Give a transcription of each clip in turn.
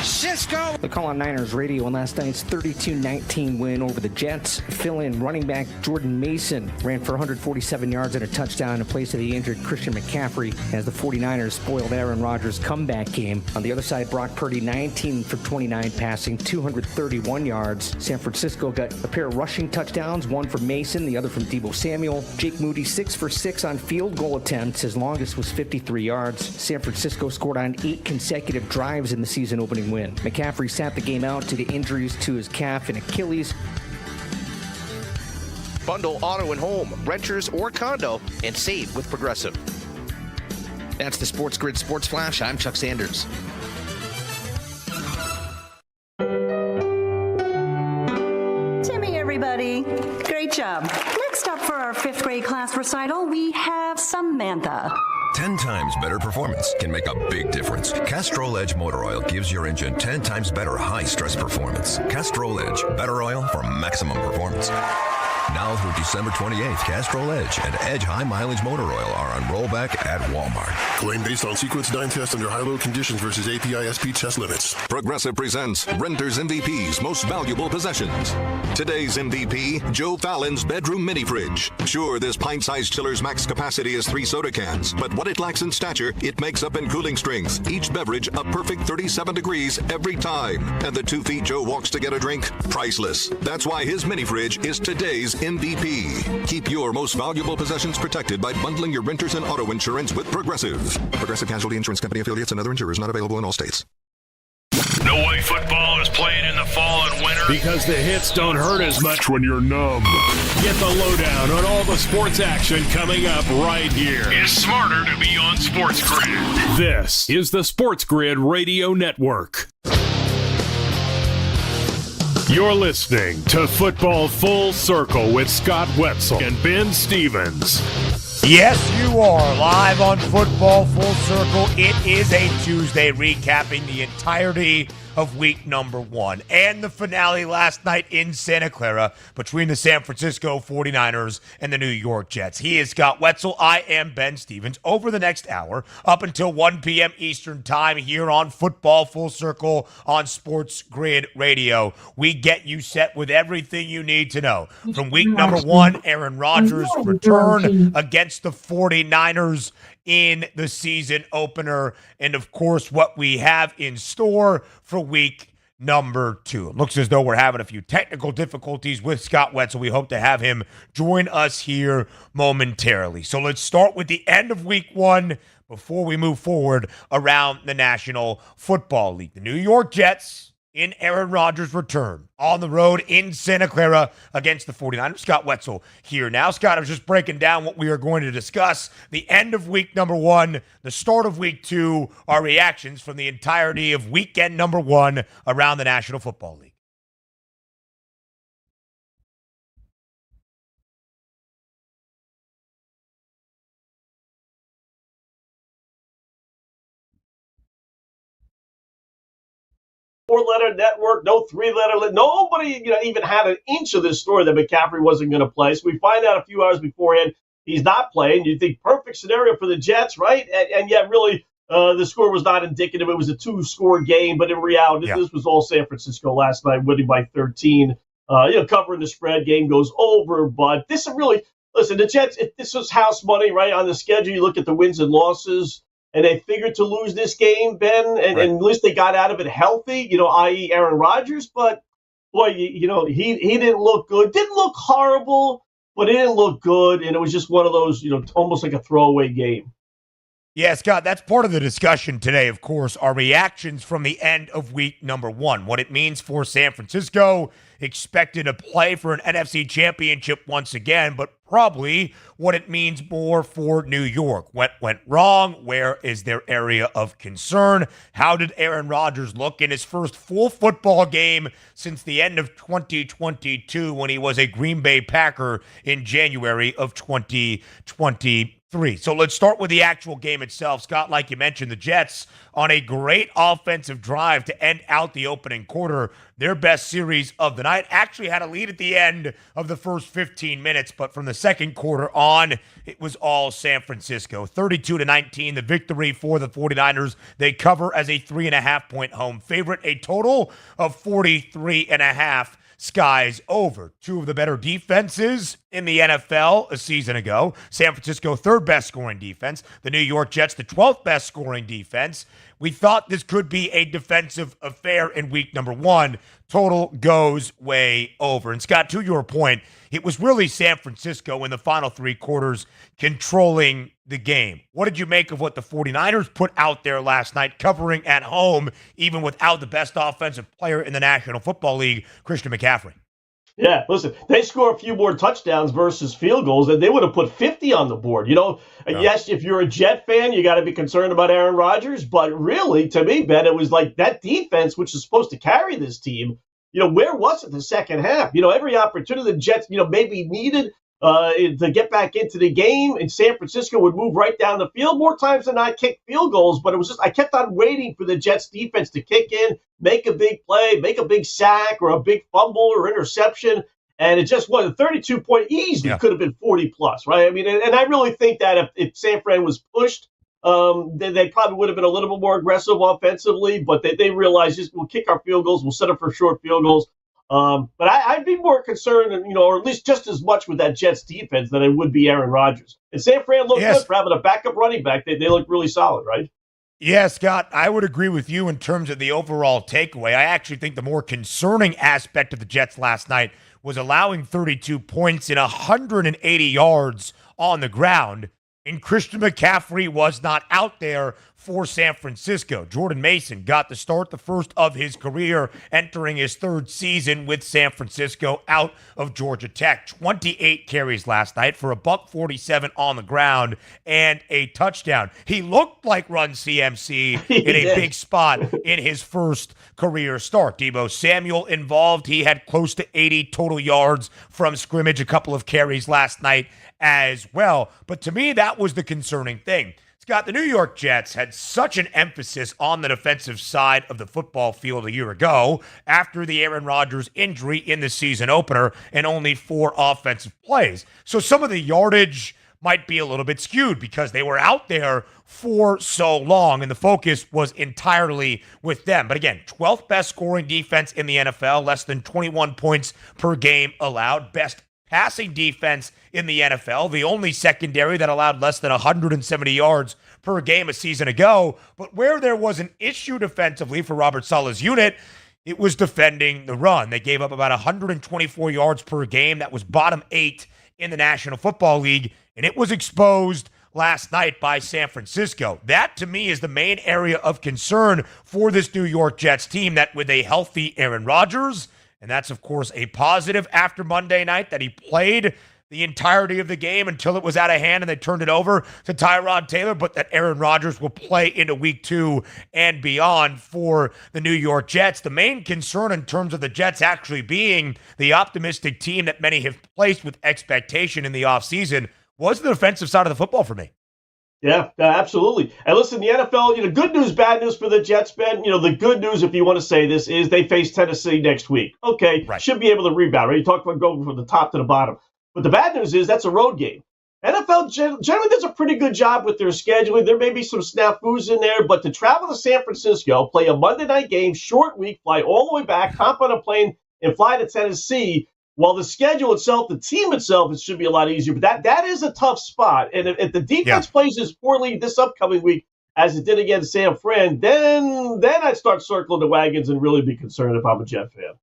Cisco. The call on Niners radio on last night's 32-19 win over the Jets. Fill-in running back Jordan Mason ran for 147 yards and a touchdown in place of the injured Christian McCaffrey as the 49ers spoiled Aaron Rodgers' comeback game. On the other side, Brock Purdy 19 for 29 passing, 231 yards. San Francisco got a pair of rushing touchdowns, one from Mason, the other from Deebo Samuel. Jake Moody 6 for 6 on field goal attempts. His longest was 53 yards. San Francisco scored on 8 consecutive drives in the season-opening win. McCaffrey sat the game out due to injuries to his calf and Achilles. Bundle auto and home, renters or condo, and save with Progressive. That's the SportsGrid Sports Flash. I'm Chuck Sanders. Timmy, everybody. Great job. Next up for our 5th grade class recital, we have Samantha. 10 times better performance can make a big difference. Castrol Edge Motor Oil gives your engine 10 times better high-stress performance. Castrol Edge, better oil for maximum performance. Now through December 28th, Castrol Edge and Edge High Mileage Motor Oil are on rollback at Walmart. Claim based on Sequence 9 test under high-load conditions versus API-SP test limits. Progressive presents Renter's MVP's Most Valuable Possessions. Today's MVP, Joe Fallon's bedroom mini fridge. Sure, this pint-sized chiller's max capacity is 3 soda cans, but what it lacks in stature, it makes up in cooling strength. Each beverage a perfect 37 degrees every time. And the 2 feet Joe walks to get a drink, priceless. That's why his mini fridge is today's MVP. Keep your most valuable possessions protected by bundling your renters and auto insurance with Progressive. Progressive Casualty Insurance Company affiliates and other insurers not available in all states. No way football is played in the fall and winter because the hits don't hurt as much when you're numb. Get the lowdown on all the sports action coming up right here. It's smarter to be on SportsGrid. This is the SportsGrid Radio Network. You're listening to Football Full Circle with Scott Wetzel and Ben Stevens. Yes, you are live on Football Full Circle. It is a Tuesday, recapping the entirety of week number 1 and the finale last night in Santa Clara between the San Francisco 49ers and the New York Jets. He is Scott Wetzel. I am Ben Stevens. Over the next hour, up until 1 p.m. Eastern time here on Football Full Circle on Sports Grid Radio, we get you set with everything you need to know. From week number 1, Aaron Rodgers' return against the 49ers in the season opener, and of course what we have in store for week number 2. It looks as though we're having a few technical difficulties with Scott Wetzel. We hope to have him join us here momentarily. So let's start with the end of week 1 before we move forward around the National Football League. The New York Jets in Aaron Rodgers' return on the road in Santa Clara against the 49ers. Scott Wetzel here now. Scott, I was just breaking down what we are going to discuss. The end of week number 1, the start of week 2, our reactions from the entirety of weekend number 1 around the National Football League. Four-letter network, no 3-letter. Nobody even had an inch of this story that McCaffrey wasn't going to play. So we find out a few hours beforehand he's not playing. You think perfect scenario for the Jets, right? And yet really the score was not indicative. It was a 2-score game, but in reality, This was all San Francisco last night, winning by 13. Covering the spread, game goes over. But this is really, listen, the Jets, this was house money, right? On the schedule, you look at the wins and losses. And they figured to lose this game, Ben, and at least they got out of it healthy, i.e. Aaron Rodgers. But, boy, he didn't look good. Didn't look horrible, but it didn't look good. And it was just one of those, almost like a throwaway game. Yeah, Scott, that's part of the discussion today, of course, our reactions from the end of week number 1. What it means for San Francisco, expected to play for an NFC championship once again, but probably what it means more for New York. What went wrong? Where is their area of concern? How did Aaron Rodgers look in his first full football game since the end of 2022 when he was a Green Bay Packer in January of 2023? three. So let's start with the actual game itself. Scott, like you mentioned, the Jets on a great offensive drive to end out the opening quarter, their best series of the night. Actually had a lead at the end of the first 15 minutes, but from the second quarter on, it was all San Francisco. 32-19, the victory for the 49ers. They cover as a 3.5-point home favorite, a total of 43.5. Skies over. Two of the better defenses in the NFL a season ago. San Francisco, third best scoring defense. The New York Jets, the 12th best scoring defense. We thought this could be a defensive affair in week number one. Total goes way over. And Scott, to your point, it was really San Francisco in the final three quarters controlling the game. What did you make of what the 49ers put out there last night, covering at home, even without the best offensive player in the National Football League, Christian McCaffrey? Yeah, listen, they score a few more touchdowns versus field goals, and they would have put 50 on the board. Yes, if you're a Jet fan, you got to be concerned about Aaron Rodgers. But really, to me, Ben, it was like that defense, which is supposed to carry this team, where was it the second half? Every opportunity the Jets, maybe needed to get back into the game, and San Francisco would move right down the field more times than not, kick field goals. But it was just, I kept on waiting for the Jets defense to kick in, make a big play, make a big sack or a big fumble or interception. And it just was a 32-point easily could have been 40 plus, right? I mean, and I really think that if San Fran was pushed, they probably would have been a little bit more aggressive offensively, but they realized just we'll kick our field goals, we'll set up for short field goals. But I'd be more concerned, or at least just as much with that Jets defense than I would be Aaron Rodgers. And San Fran looked good for having a backup running back. They look really solid, right? Yeah, Scott, I would agree with you in terms of the overall takeaway. I actually think the more concerning aspect of the Jets last night was allowing 32 points and 180 yards on the ground, and Christian McCaffrey was not out there for San Francisco. Jordan Mason got the start, the first of his career, entering his third season with San Francisco out of Georgia Tech. 28 carries last night for a $147 on the ground and a touchdown. He looked like Run CMC in a big spot in his first career start. Deebo Samuel involved. He had close to 80 total yards from scrimmage, a couple of carries last night as well. But to me, that was the concerning thing. Scott, the New York Jets had such an emphasis on the defensive side of the football field a year ago after the Aaron Rodgers injury in the season opener and only 4 offensive plays. So some of the yardage might be a little bit skewed because they were out there for so long and the focus was entirely with them. But again, 12th best scoring defense in the NFL, less than 21 points per game allowed, best passing defense in the NFL, the only secondary that allowed less than 170 yards per game a season ago. But where there was an issue defensively for Robert Saleh's unit, it was defending the run. They gave up about 124 yards per game. That was bottom 8 in the National Football League, and it was exposed last night by San Francisco. That, to me, is the main area of concern for this New York Jets team, that with a healthy Aaron Rodgers, and that's, of course, a positive after Monday night, that he played the entirety of the game until it was out of hand and they turned it over to Tyrod Taylor, but that Aaron Rodgers will play into week 2 and beyond for the New York Jets. The main concern in terms of the Jets actually being the optimistic team that many have placed with expectation in the offseason was the defensive side of the football for me. Yeah, absolutely. And listen, the NFL, good news, bad news for the Jets, Ben. The good news, if you want to say this, is they face Tennessee next week. Okay, right. Should be able to rebound, right? You talk about going from the top to the bottom. But the bad news is that's a road game. NFL generally does a pretty good job with their scheduling. There may be some snafus in there, but to travel to San Francisco, play a Monday night game, short week, fly all the way back, hop on a plane, and fly to Tennessee, while the schedule itself, the team itself, it should be a lot easier. But that is a tough spot. And if the defense plays as poorly this upcoming week as it did against San Fran, then I'd start circling the wagons and really be concerned if I'm a Jet fan.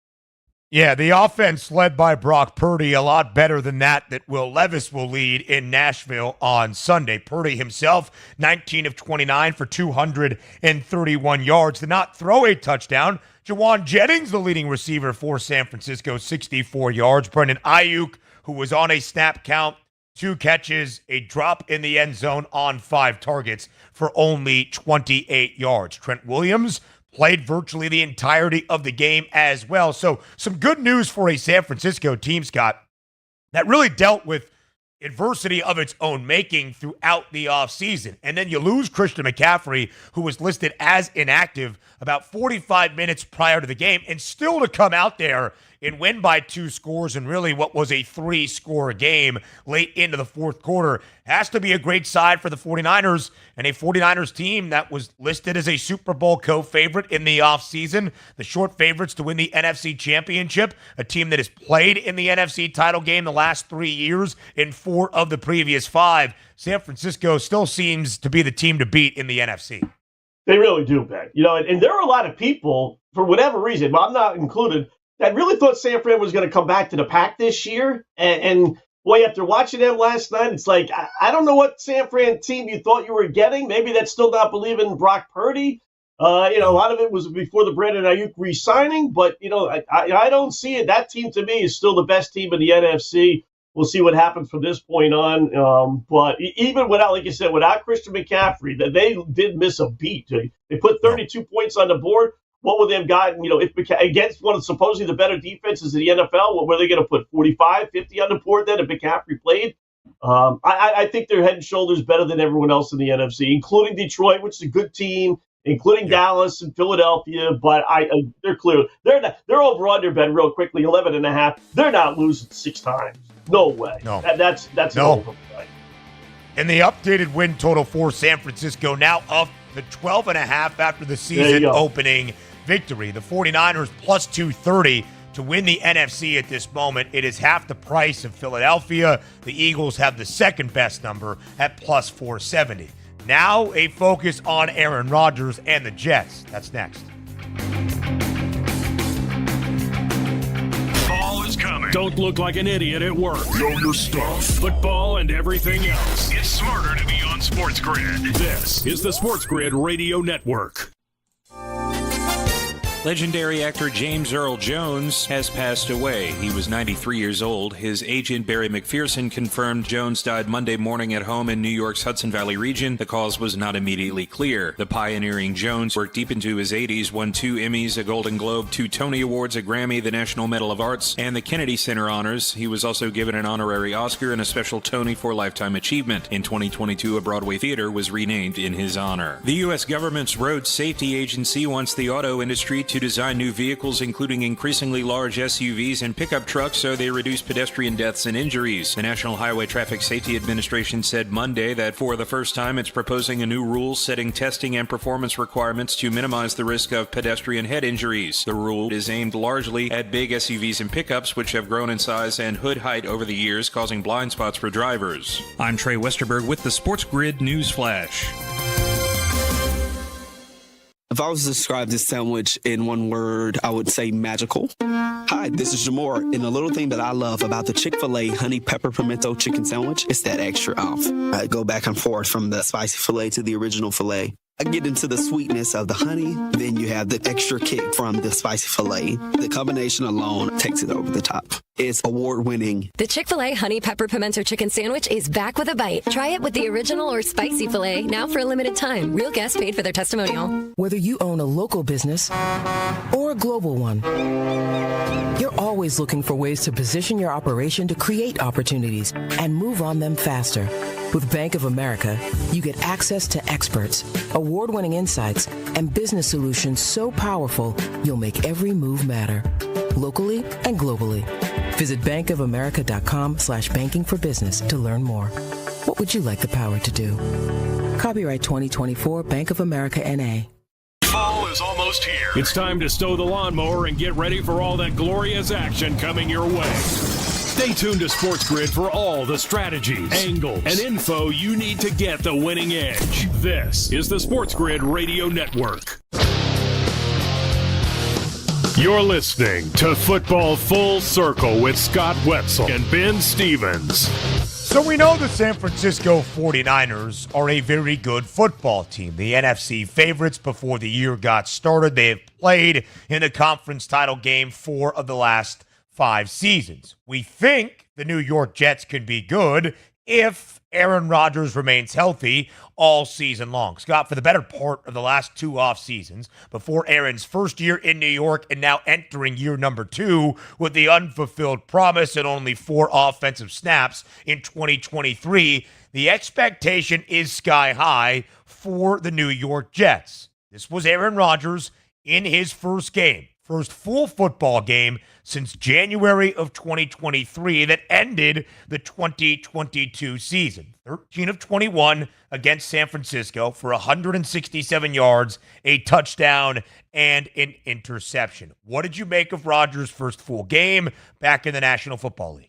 Yeah, the offense led by Brock Purdy, a lot better than that Will Levis will lead in Nashville on Sunday. Purdy himself, 19 of 29 for 231 yards. Did not throw a touchdown. Jawan Jennings, the leading receiver for San Francisco, 64 yards. Brendan Ayuk, who was on a snap count, 2 catches, a drop in the end zone on 5 targets for only 28 yards. Trent Williams played virtually the entirety of the game as well. So some good news for a San Francisco team, Scott, that really dealt with adversity of its own making throughout the offseason. And then you lose Christian McCaffrey, who was listed as inactive about 45 minutes prior to the game, and still to come out there and win by 2 scores in really what was a 3-score game late into the fourth quarter has to be a great side for the 49ers, and a 49ers team that was listed as a Super Bowl co-favorite in the offseason, the short favorites to win the NFC Championship, a team that has played in the NFC title game the last 3 years in 4 of the previous 5. San Francisco still seems to be the team to beat in the NFC. They really do, Ben. And there are a lot of people, for whatever reason, but I'm not included, that really thought San Fran was going to come back to the pack this year. And boy, after watching them last night, it's like, I don't know what San Fran team you thought you were getting. Maybe that's still not believing in Brock Purdy. A lot of it was before the Brandon Ayuk re-signing, but, I don't see it. That team, to me, is still the best team in the NFC. We'll see what happens from this point on. But even without, like you said, without Christian McCaffrey, that they did miss a beat. They put 32 points on the board. What would they have gotten, if against one of supposedly the better defenses in the NFL? What were they going to put, 45, 50 on the board then if McCaffrey played? I think they're head and shoulders better than everyone else in the NFC, including Detroit, which is a good team, including Dallas and Philadelphia. But they're clear. They're over under bet real quickly, 11.5. They're not losing 6 times. No way. No. That's no. Over. Right? And the updated win total for San Francisco now up to 12.5 after the season opening victory. The 49ers plus 230 to win the NFC at this moment. It is half the price of Philadelphia. The Eagles have the second best number at plus 470. Now a focus on Aaron Rodgers and the Jets. That's next. Fall is coming. Don't look like an idiot at work. Know your stuff. Football and everything else. It's smarter to be on SportsGrid. This is the SportsGrid Radio Network. Legendary actor James Earl Jones has passed away. He was 93 years old. His agent, Barry McPherson, confirmed Jones died Monday morning at home in New York's Hudson Valley region. The cause was not immediately clear. The pioneering Jones worked deep into his 80s, won 2 Emmys, a Golden Globe, 2 Tony Awards, a Grammy, the National Medal of Arts, and the Kennedy Center honors. He was also given an honorary Oscar and a special Tony for Lifetime Achievement. In 2022, a Broadway theater was renamed in his honor. The U.S. government's Road Safety Agency wants the auto industry to design new vehicles, including increasingly large SUVs and pickup trucks, so they reduce pedestrian deaths and injuries. The National Highway Traffic Safety Administration said Monday that for the first time it's proposing a new rule setting testing and performance requirements to minimize the risk of pedestrian head injuries. The rule is aimed largely at big SUVs and pickups, which have grown in size and hood height over the years, causing blind spots for drivers. I'm Trey Westerberg with the SportsGrid News Flash. If I was to describe this sandwich in one word, I would say magical. Hi, this is Jamor, and the little thing that I love about the Chick-fil-A honey pepper pimento chicken sandwich is that extra oomph. I go back and forth from the spicy filet to the original filet. I get into the sweetness of the honey, then you have the extra kick from the spicy filet. The combination alone takes it over the top. It's award-winning. The Chick-fil-A Honey Pepper Pimento Chicken Sandwich is back with a bite. Try it with the original or spicy filet, now for a limited time. Real guests paid for their testimonial. Whether you own a local business or a global one, you're always looking for ways to position your operation to create opportunities and move on them faster. With Bank of America, you get access to experts, award-winning insights, and business solutions so powerful, you'll make every move matter, locally and globally. Visit bankofamerica.com/banking for business to learn more. What would you like the power to do? Copyright 2024 Bank of America N.A. Fall is almost here. It's time to stow the lawnmower and get ready for all that glorious action coming your way. Stay tuned to SportsGrid for all the strategies, angles, and info you need to get the winning edge. This is the SportsGrid Radio Network. You're listening to Football Full Circle with Scott Wetzel and Ben Stevens. So we know the San Francisco 49ers are a very good football team. The NFC favorites before the year got started. They have played in the conference title game 4 of the last 5 seasons. We think the New York Jets can be good, if Aaron Rodgers remains healthy all season long. Scott, for the better part of the last 2 off seasons, before Aaron's first year in New York and now entering year number 2 with the unfulfilled promise and only 4 offensive snaps in 2023, the expectation is sky high for the New York Jets. This was Aaron Rodgers in his first game, first full football game since January of 2023 that ended the 2022 season. 13 of 21 against San Francisco for 167 yards, a touchdown, and an interception. What did you make of Rodgers' first full game back in the National Football League?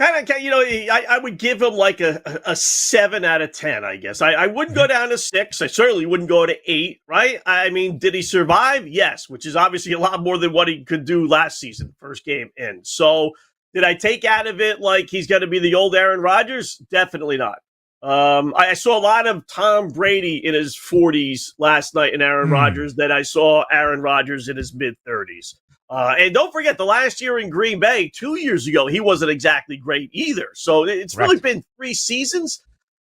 I would give him like a 7 out of 10, I guess. I wouldn't go down to 6. I certainly wouldn't go to 8, right? I mean, did he survive? Yes, which is obviously a lot more than what he could do last season, first game in. So did I take out of it like he's going to be the old Aaron Rodgers? Definitely not. I saw a lot of Tom Brady in his 40s last night in Aaron Rodgers that I saw Aaron Rodgers in his mid-30s. And don't forget, the last year in Green Bay, 2 years ago, he wasn't exactly great either. So it's really been 3 seasons.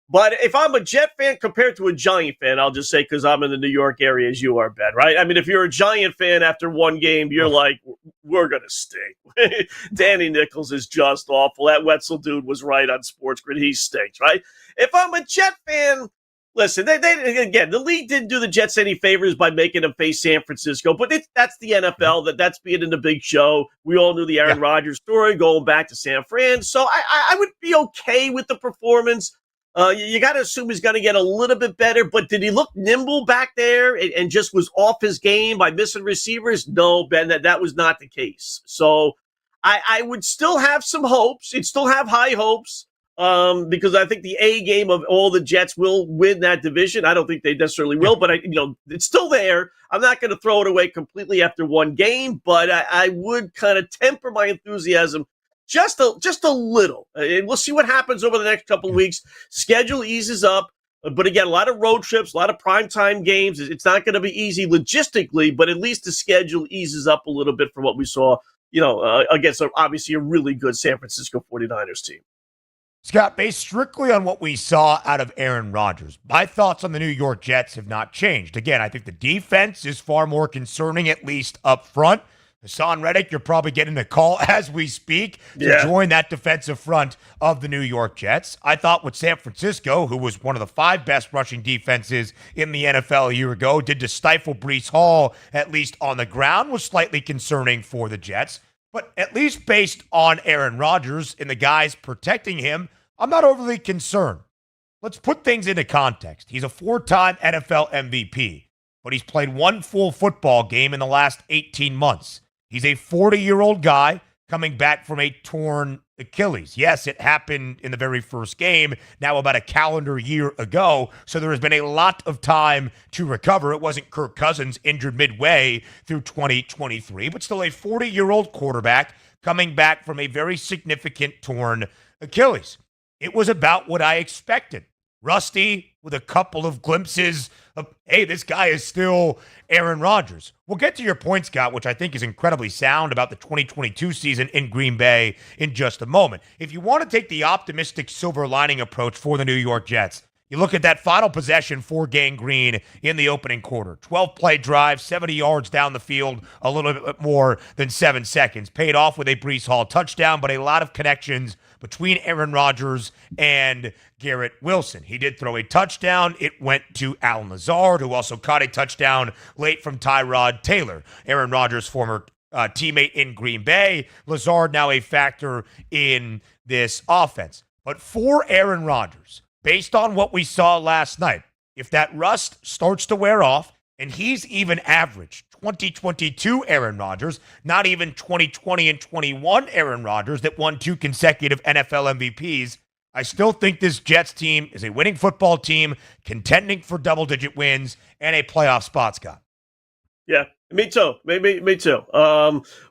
But if I'm a Jet fan compared to a Giant fan, I'll just say because I'm in the New York area as you are, Ben, right? I mean, if you're a Giant fan after one game, you're like, we're going to stink. Danny Nichols is just awful. That Wetzel dude was right on SportsGrid. He stinks, right? If I'm a Jet fan, listen, they again, the league didn't do the Jets any favors by making them face San Francisco, but that's the NFL. That's being in the big show. We all knew the Aaron Rodgers story going back to San Fran, so I would be okay with the performance. You got to assume he's going to get a little bit better, but did he look nimble back there and just was off his game by missing receivers? No, Ben, that was not the case. So I would still have some hopes. He'd still have high hopes. Because I think the A game of all the Jets will win that division. I don't think they necessarily will, but it's still there. I'm not going to throw it away completely after one game, but I would kind of temper my enthusiasm just a little. And we'll see what happens over the next couple of weeks. Schedule eases up, but again, a lot of road trips, a lot of primetime games. It's not going to be easy logistically, but at least the schedule eases up a little bit from what we saw, against obviously a really good San Francisco 49ers team. Scott, based strictly on what we saw out of Aaron Rodgers, my thoughts on the New York Jets have not changed. Again, I think the defense is far more concerning, at least up front. Hassan Reddick, you're probably getting a call as we speak to join that defensive front of the New York Jets. I thought with San Francisco, who was one of the 5 best rushing defenses in the NFL a year ago, did to stifle Breece Hall, at least on the ground, was slightly concerning for the Jets. But at least based on Aaron Rodgers and the guys protecting him, I'm not overly concerned. Let's put things into context. He's a 4-time NFL MVP, but he's played 1 full football game in the last 18 months. He's a 40-year-old guy coming back from a torn Achilles. Yes, it happened in the very first game, now about a calendar year ago, so there has been a lot of time to recover. It wasn't Kirk Cousins injured midway through 2023, but still a 40-year-old quarterback coming back from a very significant torn Achilles. It was about what I expected. Rusty with a couple of glimpses of, hey, this guy is still Aaron Rodgers. We'll get to your point, Scott, which I think is incredibly sound about the 2022 season in Green Bay in just a moment. If you want to take the optimistic silver lining approach for the New York Jets, you look at that final possession for Gang Green in the opening quarter. 12-play drive, 70 yards down the field, a little bit more than 7 seconds. Paid off with a Breece Hall touchdown, but a lot of connections between Aaron Rodgers and Garrett Wilson. He did throw a touchdown. It went to Allen Lazard, who also caught a touchdown late from Tyrod Taylor, Aaron Rodgers' former teammate in Green Bay. Lazard now a factor in this offense. But for Aaron Rodgers, based on what we saw last night, if that rust starts to wear off, and he's even average 2022 Aaron Rodgers, not even 2020 and 21 Aaron Rodgers that won 2 consecutive NFL MVPs, I still think this Jets team is a winning football team, contending for double-digit wins and a playoff spot, Scott. Yeah, me too. Me too.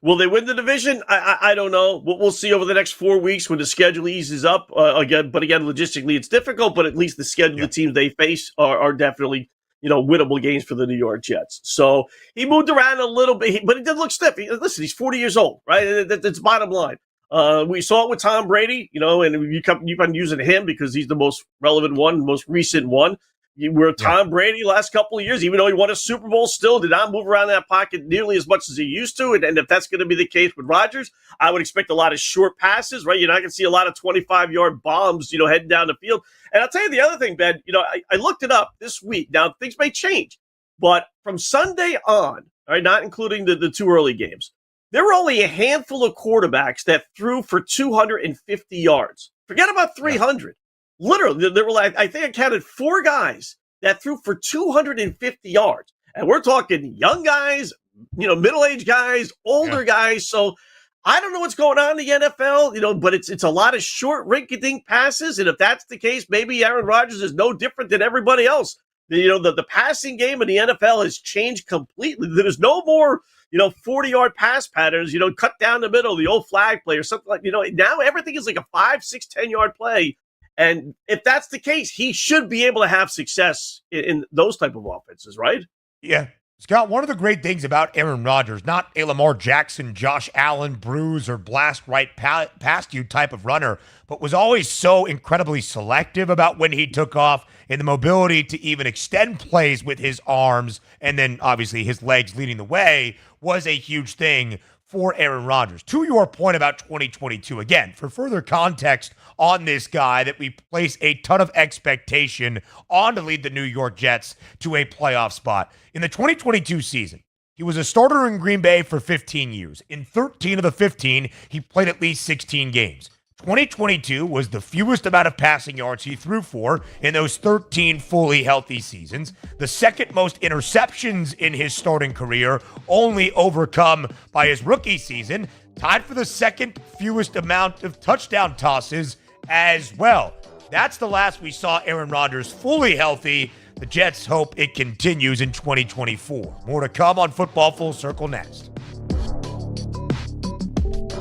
Will they win the division? I don't know. We'll see over the next 4 weeks when the schedule eases up again. But again, logistically, it's difficult. But at least the schedule, the teams they face are definitely winnable games for the New York Jets. So he moved around a little bit, but he did look stiff. Listen, he's 40 years old, right? That's bottom line. We saw it with Tom Brady, and you've been using him because he's the most relevant one, most recent one. Where Tom Brady last couple of years, even though he won a Super Bowl, still did not move around that pocket nearly as much as he used to. And if that's going to be the case with Rodgers, I would expect a lot of short passes, right? You're not going to see a lot of 25-yard bombs, heading down the field. And I'll tell you the other thing, Ben, I looked it up this week. Now, things may change, but from Sunday on, all right, not including the two early games, there were only a handful of quarterbacks that threw for 250 yards. Forget about 300. Literally, there were I think I counted 4 guys that threw for 250 yards. And we're talking young guys, middle-aged guys, older guys. So I don't know what's going on in the NFL, but it's a lot of short rinky-dink passes. And if that's the case, maybe Aaron Rodgers is no different than everybody else. The passing game in the NFL has changed completely. There's no more, 40-yard pass patterns, cut down the middle, the old flag play or something like, now everything is like a 5, 6, 10-yard play. And if that's the case, he should be able to have success in those type of offenses, right? Yeah. Scott, one of the great things about Aaron Rodgers, not a Lamar Jackson, Josh Allen, bruise or blast right past you type of runner, but was always so incredibly selective about when he took off and the mobility to even extend plays with his arms and then obviously his legs leading the way was a huge thing for Aaron Rodgers. To your point about 2022, again, for further context on this guy that we place a ton of expectation on to lead the New York Jets to a playoff spot. In the 2022 season, he was a starter in Green Bay for 15 years. In 13 of the 15, he played at least 16 games. 2022 was the fewest amount of passing yards he threw for in those 13 fully healthy seasons. The second most interceptions in his starting career, only overcome by his rookie season. Tied for the second fewest amount of touchdown tosses as well. That's the last we saw Aaron Rodgers fully healthy. The Jets hope it continues in 2024. More to come on Football Full Circle next.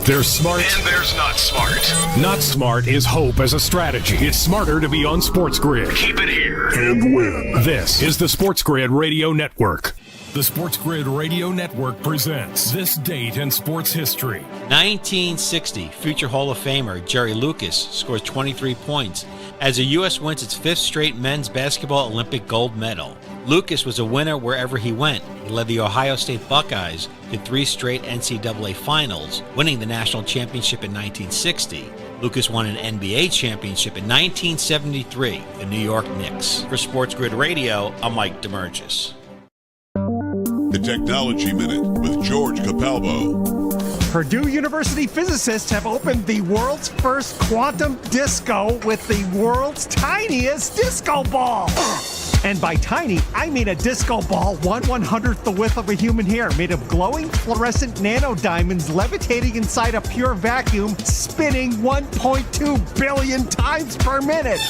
There's smart. And there's not smart. Not smart is hope as a strategy. It's smarter to be on SportsGrid. Keep it here. And win. This is the SportsGrid Radio Network. The SportsGrid Radio Network presents This Date in Sports History. 1960, future Hall of Famer Jerry Lucas scores 23 points as the U.S. wins its 5th straight men's basketball Olympic gold medal. Lucas was a winner wherever he went. He led the Ohio State Buckeyes to 3 straight NCAA finals, winning the national championship in 1960. Lucas won an NBA championship in 1973, the New York Knicks. For SportsGrid Radio, I'm Mike DeMurgis. The Technology Minute with George Capalbo. Purdue University physicists have opened the world's first quantum disco with the world's tiniest disco ball. And by tiny, I mean a disco ball 1/100th the width of a human hair, made of glowing fluorescent nanodiamonds levitating inside a pure vacuum, spinning 1.2 billion times per minute.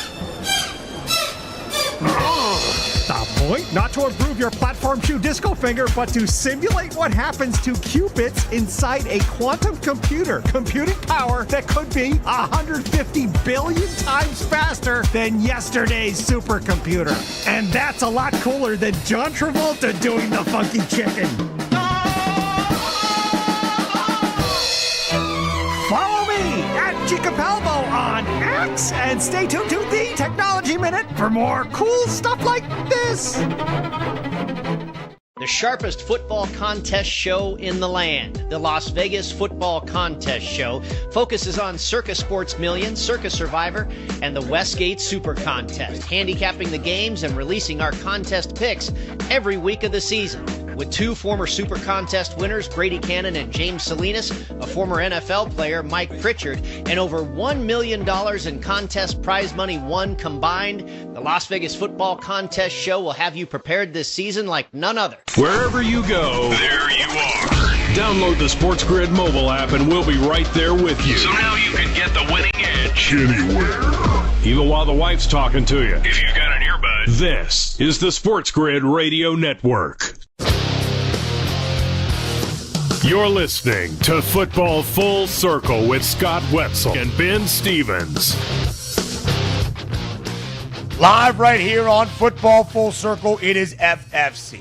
The point? Not to improve your platform shoe disco finger, but to simulate what happens to qubits inside a quantum computer. Computing power that could be 150 billion times faster than yesterday's supercomputer. And that's a lot cooler than John Travolta doing the funky chicken. Follow me at Capalbo on X and stay tuned to the Technology Minute for more cool stuff like this. The sharpest football contest show in the land, the Las Vegas Football Contest Show, focuses on Circa Sports Million, Circa Survivor, and the Westgate Super Contest, handicapping the games and releasing our contest picks every week of the season. With 2 former Super Contest winners, Brady Cannon and James Salinas, a former NFL player, Mike Pritchard, and over $1 million in contest prize money won combined, the Las Vegas Football Contest Show will have you prepared this season like none other. Wherever you go, there you are. Download the SportsGrid mobile app and we'll be right there with you. So now you can get the winning edge anywhere, even while the wife's talking to you. if you've got an earbud. This is the SportsGrid Radio Network. You're listening to Football Full Circle with Scott Wetzel and Ben Stevens. Live right here on Football Full Circle, it is FFC.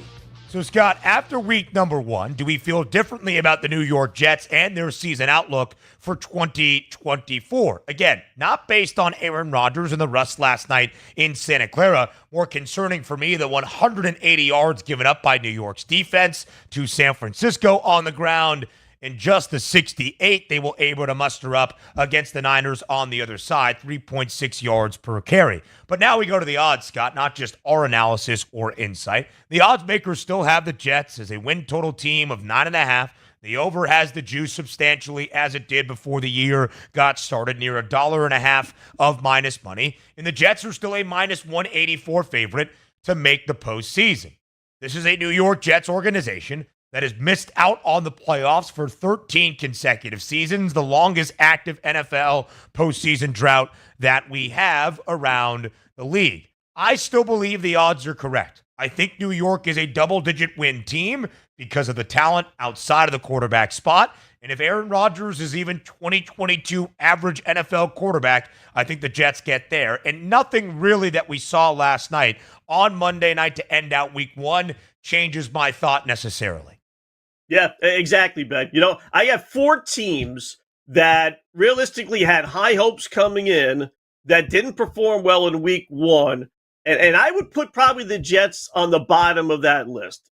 So, Scott, after week number 1, do we feel differently about the New York Jets and their season outlook for 2024? Again, not based on Aaron Rodgers and the rust last night in Santa Clara. More concerning for me, the 180 yards given up by New York's defense to San Francisco on the ground, and just the 68 they were able to muster up against the Niners on the other side, 3.6 yards per carry. But now we go to the odds, Scott, not just our analysis or insight. The odds makers still have the Jets as a win total team of 9.5. The over has the juice substantially as it did before the year got started, near $1.50 of minus money. And the Jets are still a minus 184 favorite to make the postseason. This is a New York Jets organization that has missed out on the playoffs for 13 consecutive seasons, the longest active NFL postseason drought that we have around the league. I still believe the odds are correct. I think New York is a double-digit win team because of the talent outside of the quarterback spot. And if Aaron Rodgers is even 2022 average NFL quarterback, I think the Jets get there. And nothing really that we saw last night on Monday night to end out week 1 changes my thought necessarily. Yeah, exactly, Ben. You know, I have 4 teams that realistically had high hopes coming in that didn't perform well in week 1. And I would put probably the Jets on the bottom of that list.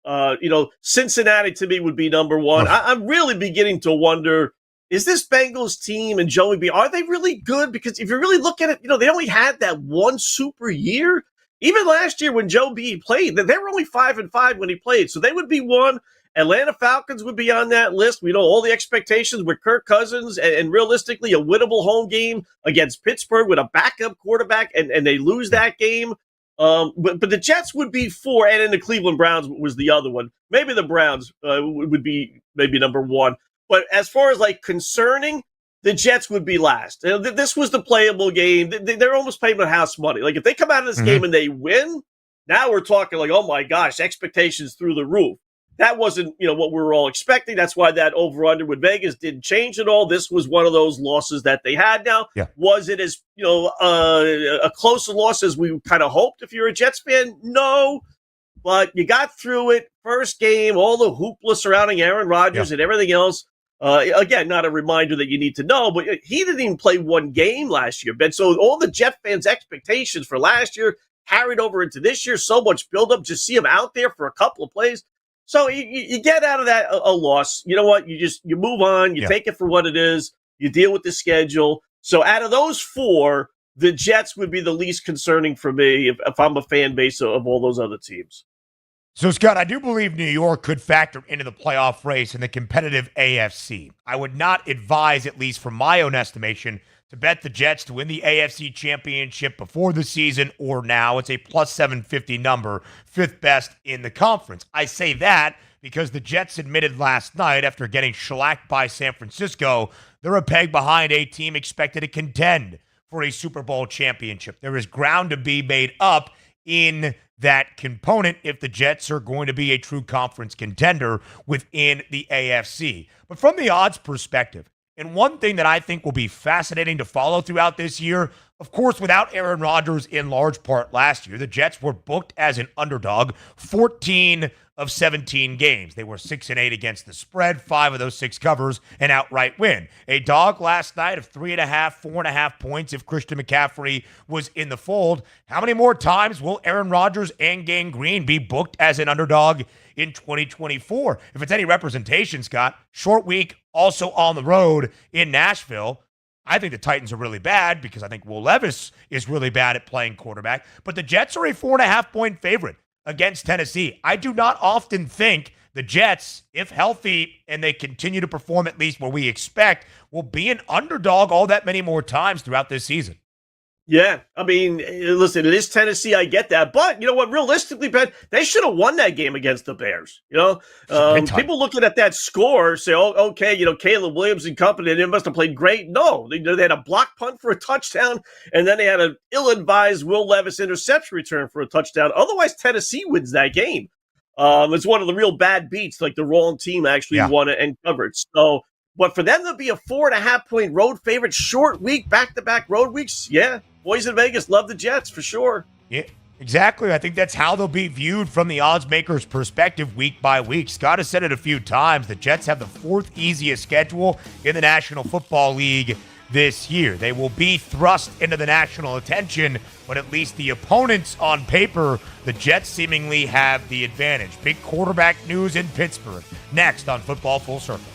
Cincinnati to me would be number 1. I'm really beginning to wonder, is this Bengals team and Joey B, are they really good? Because if you really look at it, they only had that one super year. Even last year when Joe B played, they were only 5-5 when he played. So they would be 1. Atlanta Falcons would be on that list. We know all the expectations with Kirk Cousins and realistically a winnable home game against Pittsburgh with a backup quarterback, and they lose that game. But the Jets would be 4, and then the Cleveland Browns was the other one. Maybe the Browns would be maybe number 1. But as far as concerning, the Jets would be last. This was the playable game. They're almost paying with house money. Like if they come out of this game and they win, now we're talking oh my gosh, expectations through the roof. That wasn't, what we were all expecting. That's why that over-under with Vegas didn't change at all. This was one of those losses that they had now. Yeah. Was it as, a close loss as we kind of hoped if you're a Jets fan? No. But you got through it. First game, all the hoopla surrounding Aaron Rodgers and everything else. Again, not a reminder that you need to know, but he didn't even play one game last year, Ben. So all the Jet fans' expectations for last year carried over into this year. So much buildup. Just see him out there for a couple of plays. So you get out of that a loss. You know what? You move on. You take it for what it is. You deal with the schedule. So out of those 4, the Jets would be the least concerning for me if I'm a fan base of all those other teams. So, Scott, I do believe New York could factor into the playoff race in the competitive AFC. I would not advise, at least from my own estimation, to bet the Jets to win the AFC Championship before the season or now. It's a plus 750 number, 5th best in the conference. I say that because the Jets admitted last night, after getting shellacked by San Francisco, they're a peg behind a team expected to contend for a Super Bowl championship. There is ground to be made up in that component if the Jets are going to be a true conference contender within the AFC. But from the odds perspective, and one thing that I think will be fascinating to follow throughout this year, of course, without Aaron Rodgers in large part last year, the Jets were booked as an underdog 14 of 17 games. They were 6-8 against the spread, 5 of those 6 covers, an outright win. A dog last night of 3.5, 4.5 points if Christian McCaffrey was in the fold. How many more times will Aaron Rodgers and Gang Green be booked as an underdog in 2024? If it's any representation, Scott, short week, also on the road in Nashville. I think the Titans are really bad because I think Will Levis is really bad at playing quarterback. But the Jets are a 4.5-point favorite against Tennessee. I do not often think the Jets, if healthy and they continue to perform at least where we expect, will be an underdog all that many more times throughout this season. Yeah, I mean, listen, it is Tennessee. I get that. But you know what? Realistically, Ben, they should have won that game against the Bears. People looking at that score say, oh, okay, Caleb Williams and company, they must have played great. No, they had a block punt for a touchdown, and then they had an ill-advised Will Levis interception return for a touchdown. Otherwise, Tennessee wins that game. It's one of the real bad beats, like the wrong team actually won it and covered. So, but for them to be a 4.5-point road favorite, short week, back-to-back road weeks, yeah. Boys in Vegas love the Jets for sure. Yeah, Exactly. I think that's how they'll be viewed from the odds makers' perspective week by week. Scott has said it a few times. The Jets have the fourth easiest schedule in the National Football League this year. They will be thrust into the national attention, but at least the opponents on paper, the Jets seemingly have the advantage. Big quarterback news in Pittsburgh. Next on Football Full Circle.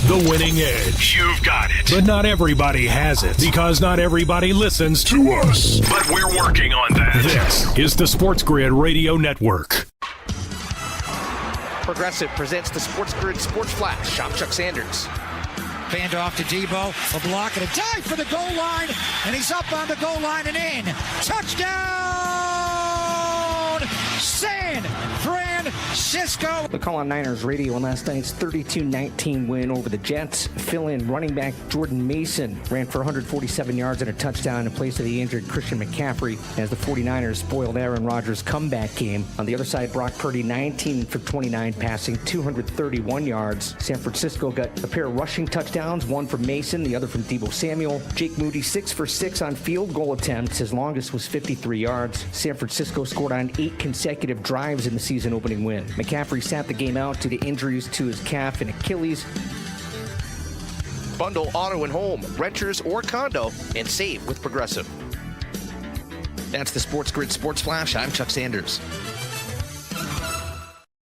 The winning edge. You've got it. But not everybody has it, because not everybody listens to us. But we're working on that. This is the SportsGrid Radio Network. Progressive presents the SportsGrid Sports Flash. Shop Chuck Sanders. Fanned off to Debo. A block and a dive for the goal line. And he's up on the goal line and in. Touchdown! San Francisco. The Call on Niners radio on last night's 32-19 win over the Jets. Fill-in running back Jordan Mason ran for 147 yards and a touchdown in place of the injured Christian McCaffrey as the 49ers spoiled Aaron Rodgers' comeback game. On the other side, Brock Purdy 19 for 29 passing, 231 yards. San Francisco got a pair of rushing touchdowns, one from Mason, the other from Deebo Samuel. Jake Moody 6 for 6 on field goal attempts. His longest was 53 yards. San Francisco scored on 8 consecutive drives in the season-opening win. McCaffrey sat the game out due to injuries to his calf and Achilles. Bundle auto and home, renters or condo, and save with Progressive. That's the SportsGrid Sports Flash. I'm Chuck Sanders.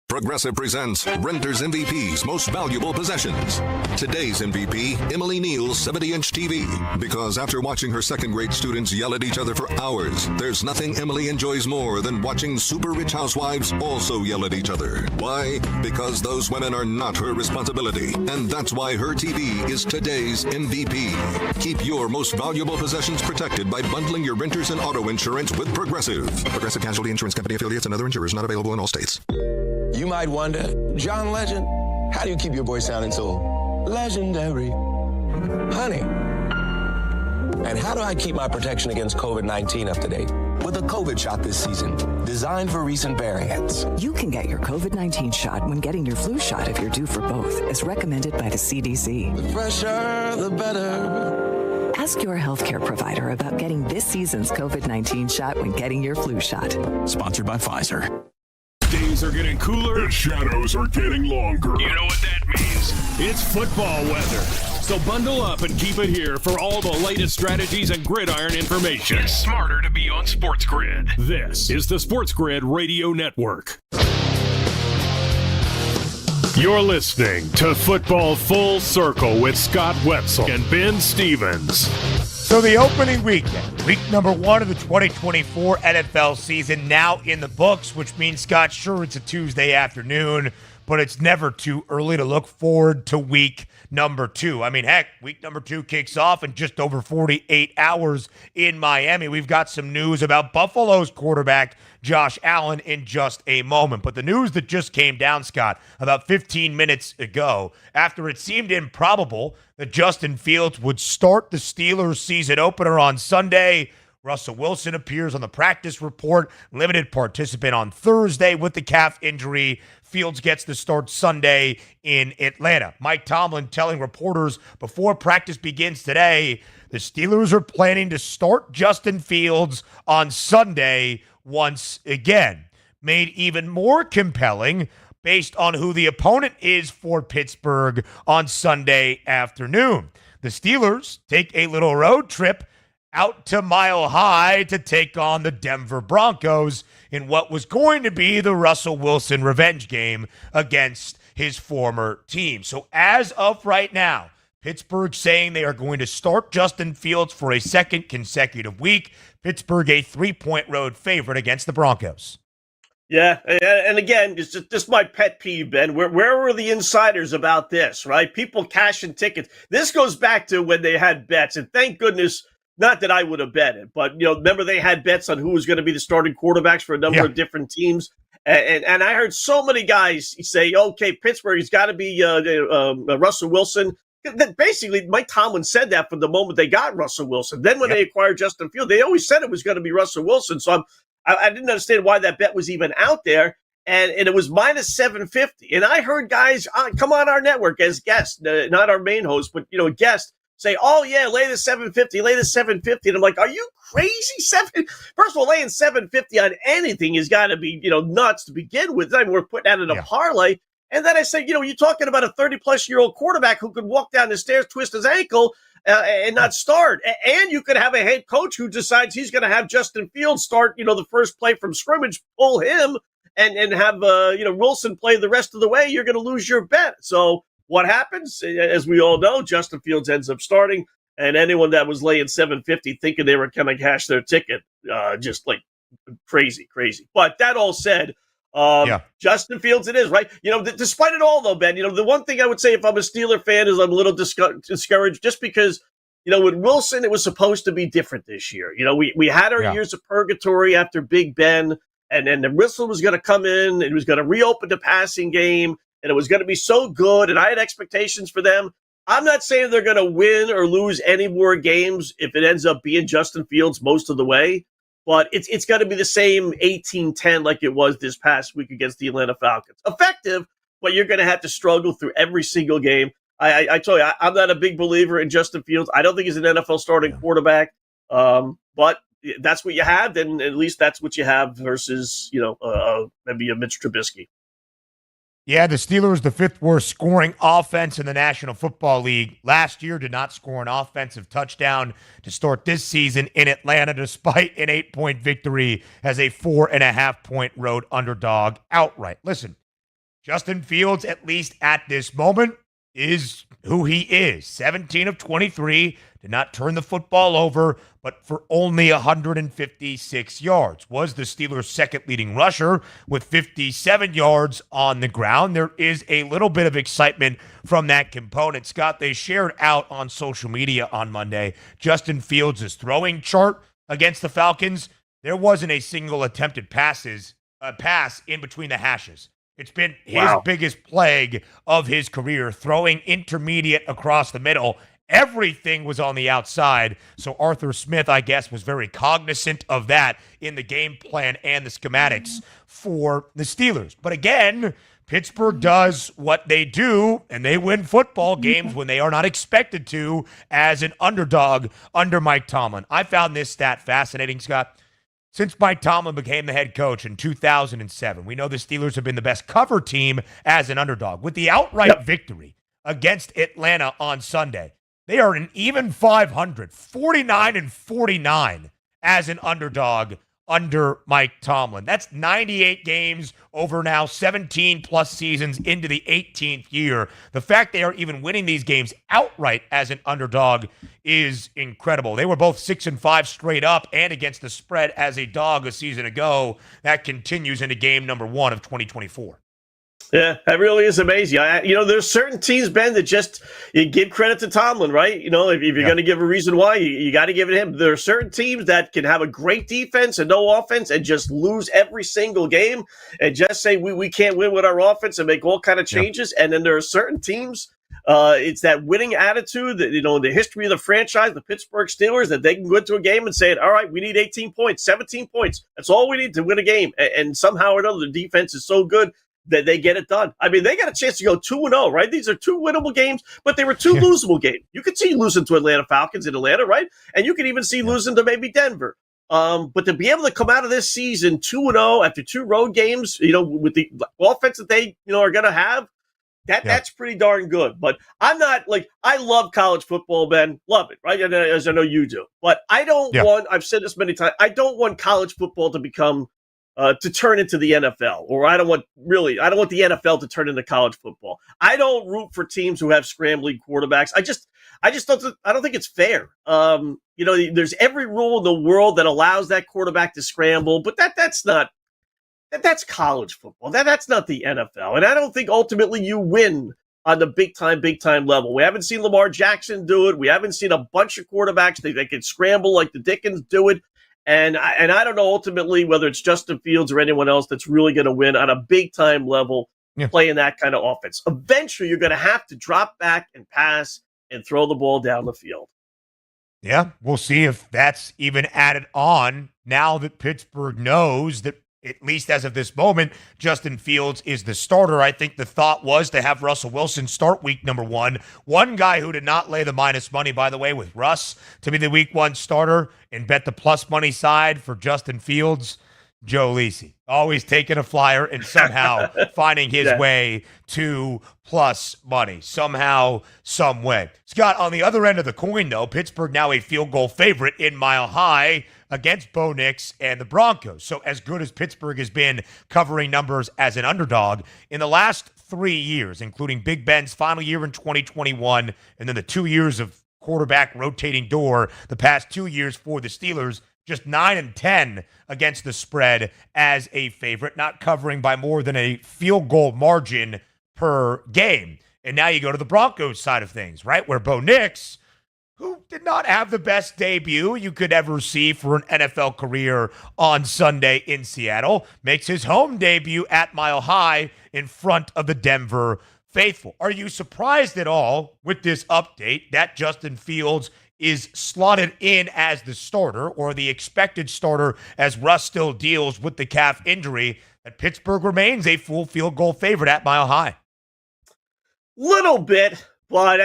Progressive presents Renters MVP's Most Valuable Possessions. Today's MVP, Emily Neal's 70-inch TV. Because after watching her second-grade students yell at each other for hours, there's nothing Emily enjoys more than watching super rich housewives also yell at each other. Why? Because those women are not her responsibility. And that's why her TV is today's MVP. Keep your most valuable possessions protected by bundling your renters and auto insurance with Progressive. Progressive Casualty Insurance Company affiliates and other insurers not available in all states. You might wonder, John Legend, how do you keep your voice sounding so legendary? Honey. And how do I keep my protection against COVID-19 up to date? With a COVID shot this season, designed for recent variants. You can get your COVID-19 shot when getting your flu shot if you're due for both, as recommended by the CDC. The fresher, the better. Ask your healthcare provider about getting this season's COVID-19 shot when getting your flu shot. Sponsored by Pfizer. Days are getting cooler. The shadows are getting longer. You know what that means? It's football weather. So bundle up and keep it here for all the latest strategies and gridiron information. It's smarter to be on SportsGrid. This is the SportsGrid Radio Network. You're listening to Football Full Circle with Scott Wetzel and Ben Stevens. So the opening weekend, week number 1 of the 2024 NFL season, now in the books, which means, Scott, sure, it's a Tuesday afternoon, but it's never too early to look forward to week number 2. I mean, heck, week number 2 kicks off in just over 48 hours in Miami. We've got some news about Buffalo's quarterback, Josh Allen, in just a moment. But the news that just came down, Scott, about 15 minutes ago, after it seemed improbable that Justin Fields would start the Steelers season opener on Sunday, Russell Wilson appears on the practice report, limited participant on Thursday with the calf injury. Fields gets the start Sunday in Atlanta. Mike Tomlin telling reporters before practice begins today, the Steelers are planning to start Justin Fields on Sunday once again. Made even more compelling based on who the opponent is for Pittsburgh on Sunday afternoon. The Steelers take a little road trip out to Mile High to take on the Denver Broncos in what was going to be the Russell Wilson revenge game against his former team. So as of right now, Pittsburgh saying they are going to start Justin Fields for a second consecutive week. Pittsburgh a 3-point road favorite against the Broncos. Yeah, and again, it's just my pet peeve, Ben. Where were the insiders about this, right? People cashing tickets. This goes back to when they had bets, and thank goodness, not that I would have bet it, but remember they had bets on who was going to be the starting quarterbacks for a number of different teams, and I heard so many guys say, okay, Pittsburgh's got to be Russell Wilson. Basically, Mike Tomlin said that from the moment they got Russell Wilson. Then when they acquired Justin Fields, they always said it was going to be Russell Wilson. So I didn't understand why that bet was even out there. And it was minus 750. And I heard guys come on our network as guests, not our main host, but guests say, oh, yeah, lay the 750, lay the 750. And I'm like, are you crazy? First of all, laying 750 on anything has got to be, nuts to begin with. I mean, we're putting that in a parlay. And then I said, you're talking about a 30-plus-year-old quarterback who could walk down the stairs, twist his ankle, and not start. And you could have a head coach who decides he's going to have Justin Fields start, the first play from scrimmage, pull him, and have, Wilson play the rest of the way. You're going to lose your bet. So what happens? As we all know, Justin Fields ends up starting, and anyone that was laying 750 thinking they were going to cash their ticket, just like crazy. But that all said, Justin Fields it is, right? Despite it all, though, Ben, the one thing I would say if I'm a Steeler fan is I'm a little discouraged just because, with Wilson, it was supposed to be different this year. We had our years of purgatory after Big Ben, and then the whistle was going to come in. It was going to reopen the passing game, and it was going to be so good, and I had expectations for them. I'm not saying they're going to win or lose any more games if it ends up being Justin Fields most of the way. But it's got to be the same 18-10 like it was this past week against the Atlanta Falcons. Effective, but you're going to have to struggle through every single game. I tell you, I'm not a big believer in Justin Fields. I don't think he's an NFL starting quarterback. But that's what you have, and at least that's what you have versus, maybe a Mitch Trubisky. Yeah, the Steelers, the fifth worst scoring offense in the National Football League. Last year did not score an offensive touchdown to start this season in Atlanta, despite an 8-point victory as a 4.5-point road underdog outright. Listen, Justin Fields, at least at this moment, is who he is. 17 of 23, did not turn the football over, but for only 156 yards. Was the Steelers' second leading rusher with 57 yards on the ground. There is a little bit of excitement from that component. Scott, they shared out on social media on Monday Justin Fields' throwing chart against the Falcons. There wasn't a single attempted pass in between the hashes. It's been his biggest plague of his career, throwing intermediate across the middle. Everything was on the outside. So Arthur Smith, I guess, was very cognizant of that in the game plan and the schematics for the Steelers. But again, Pittsburgh does what they do, and they win football games when they are not expected to as an underdog under Mike Tomlin. I found this stat fascinating, Scott. Since Mike Tomlin became the head coach in 2007, we know the Steelers have been the best cover team as an underdog. With the outright victory against Atlanta on Sunday, they are an even 500, 49-49 as an underdog under Mike Tomlin. That's 98 games over now 17-plus seasons into the 18th year. The fact they are even winning these games outright as an underdog is incredible. They were both 6-5 straight up and against the spread as a dog a season ago. That continues into game number 1 of 2024. Yeah, that really is amazing. There's certain teams, Ben, that just you give credit to Tomlin, right? If you're going to give a reason why, you got to give it to him. There are certain teams that can have a great defense and no offense and just lose every single game and just say we can't win with our offense and make all kind of changes. And then there are certain teams, it's that winning attitude that, the history of the franchise, the Pittsburgh Steelers, that they can go into a game and say, all right, we need 18 points, 17 points. That's all we need to win a game. And somehow or another, the defense is so good that they get it done. I mean, they got a chance to go 2-0, right? These are 2 winnable games, but they were 2 losable games. You could see losing to Atlanta Falcons in Atlanta, right? And you could even see losing to maybe Denver. But to be able to come out of this season 2-0 after 2 road games, with the offense that they, are going to have, that's pretty darn good. But I'm not I love college football, Ben. Love it, right? As I know you do. But I don't want, I've said this many times, I don't want college football to become to turn into the NFL, or I don't want the NFL to turn into college football. I don't root for teams who have scrambling quarterbacks. I just don't think it's fair. There's every rule in the world that allows that quarterback to scramble, but that's that's college football. That's not the NFL. And I don't think ultimately you win on the big time level. We haven't seen Lamar Jackson do it. We haven't seen a bunch of quarterbacks that can scramble like the Dickens do it. And I don't know ultimately whether it's Justin Fields or anyone else that's really going to win on a big-time level playing that kind of offense. Eventually, you're going to have to drop back and pass and throw the ball down the field. Yeah, we'll see if that's even added on now that Pittsburgh knows that at least as of this moment, Justin Fields is the starter. I think the thought was to have Russell Wilson start week number 1. One guy who did not lay the minus money, by the way, with Russ to be the week 1 starter and bet the plus money side for Justin Fields, Joe Lisi. Always taking a flyer and somehow finding his way to plus money. Somehow, some way. Scott, on the other end of the coin, though, Pittsburgh now a field goal favorite in Mile High against Bo Nix and the Broncos. So as good as Pittsburgh has been covering numbers as an underdog, in the last 3 years, including Big Ben's final year in 2021, and then the 2 years of quarterback rotating door the past 2 years for the Steelers, just 9-10 against the spread as a favorite, not covering by more than a field goal margin per game. And now you go to the Broncos side of things, right, where Bo Nix, who did not have the best debut you could ever see for an NFL career on Sunday in Seattle, makes his home debut at Mile High in front of the Denver faithful. Are you surprised at all with this update that Justin Fields is slotted in as the starter, or the expected starter as Russ still deals with the calf injury, that Pittsburgh remains a full field goal favorite at Mile High? Little bit, but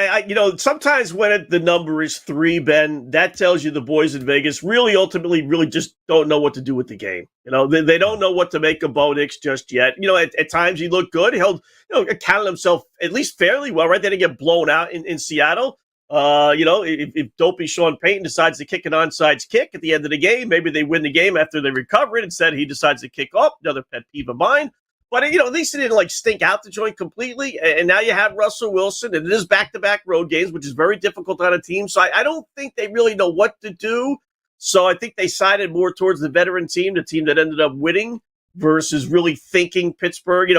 sometimes when the number is 3, Ben, that tells you the boys in Vegas ultimately just don't know what to do with the game. They don't know what to make of Bo Nix just yet. At times he looked good. He'll accounted himself at least fairly well, right? They didn't get blown out in Seattle. If dopey Sean Payton decides to kick an onside kick at the end of the game, maybe they win the game after they recover it. Instead, he decides to kick off. Another pet peeve of mine. But, at least he didn't, stink out the joint completely. And now you have Russell Wilson, and it is back-to-back road games, which is very difficult on a team. So I don't think they really know what to do. So I think they sided more towards the veteran team, the team that ended up winning, versus really thinking Pittsburgh.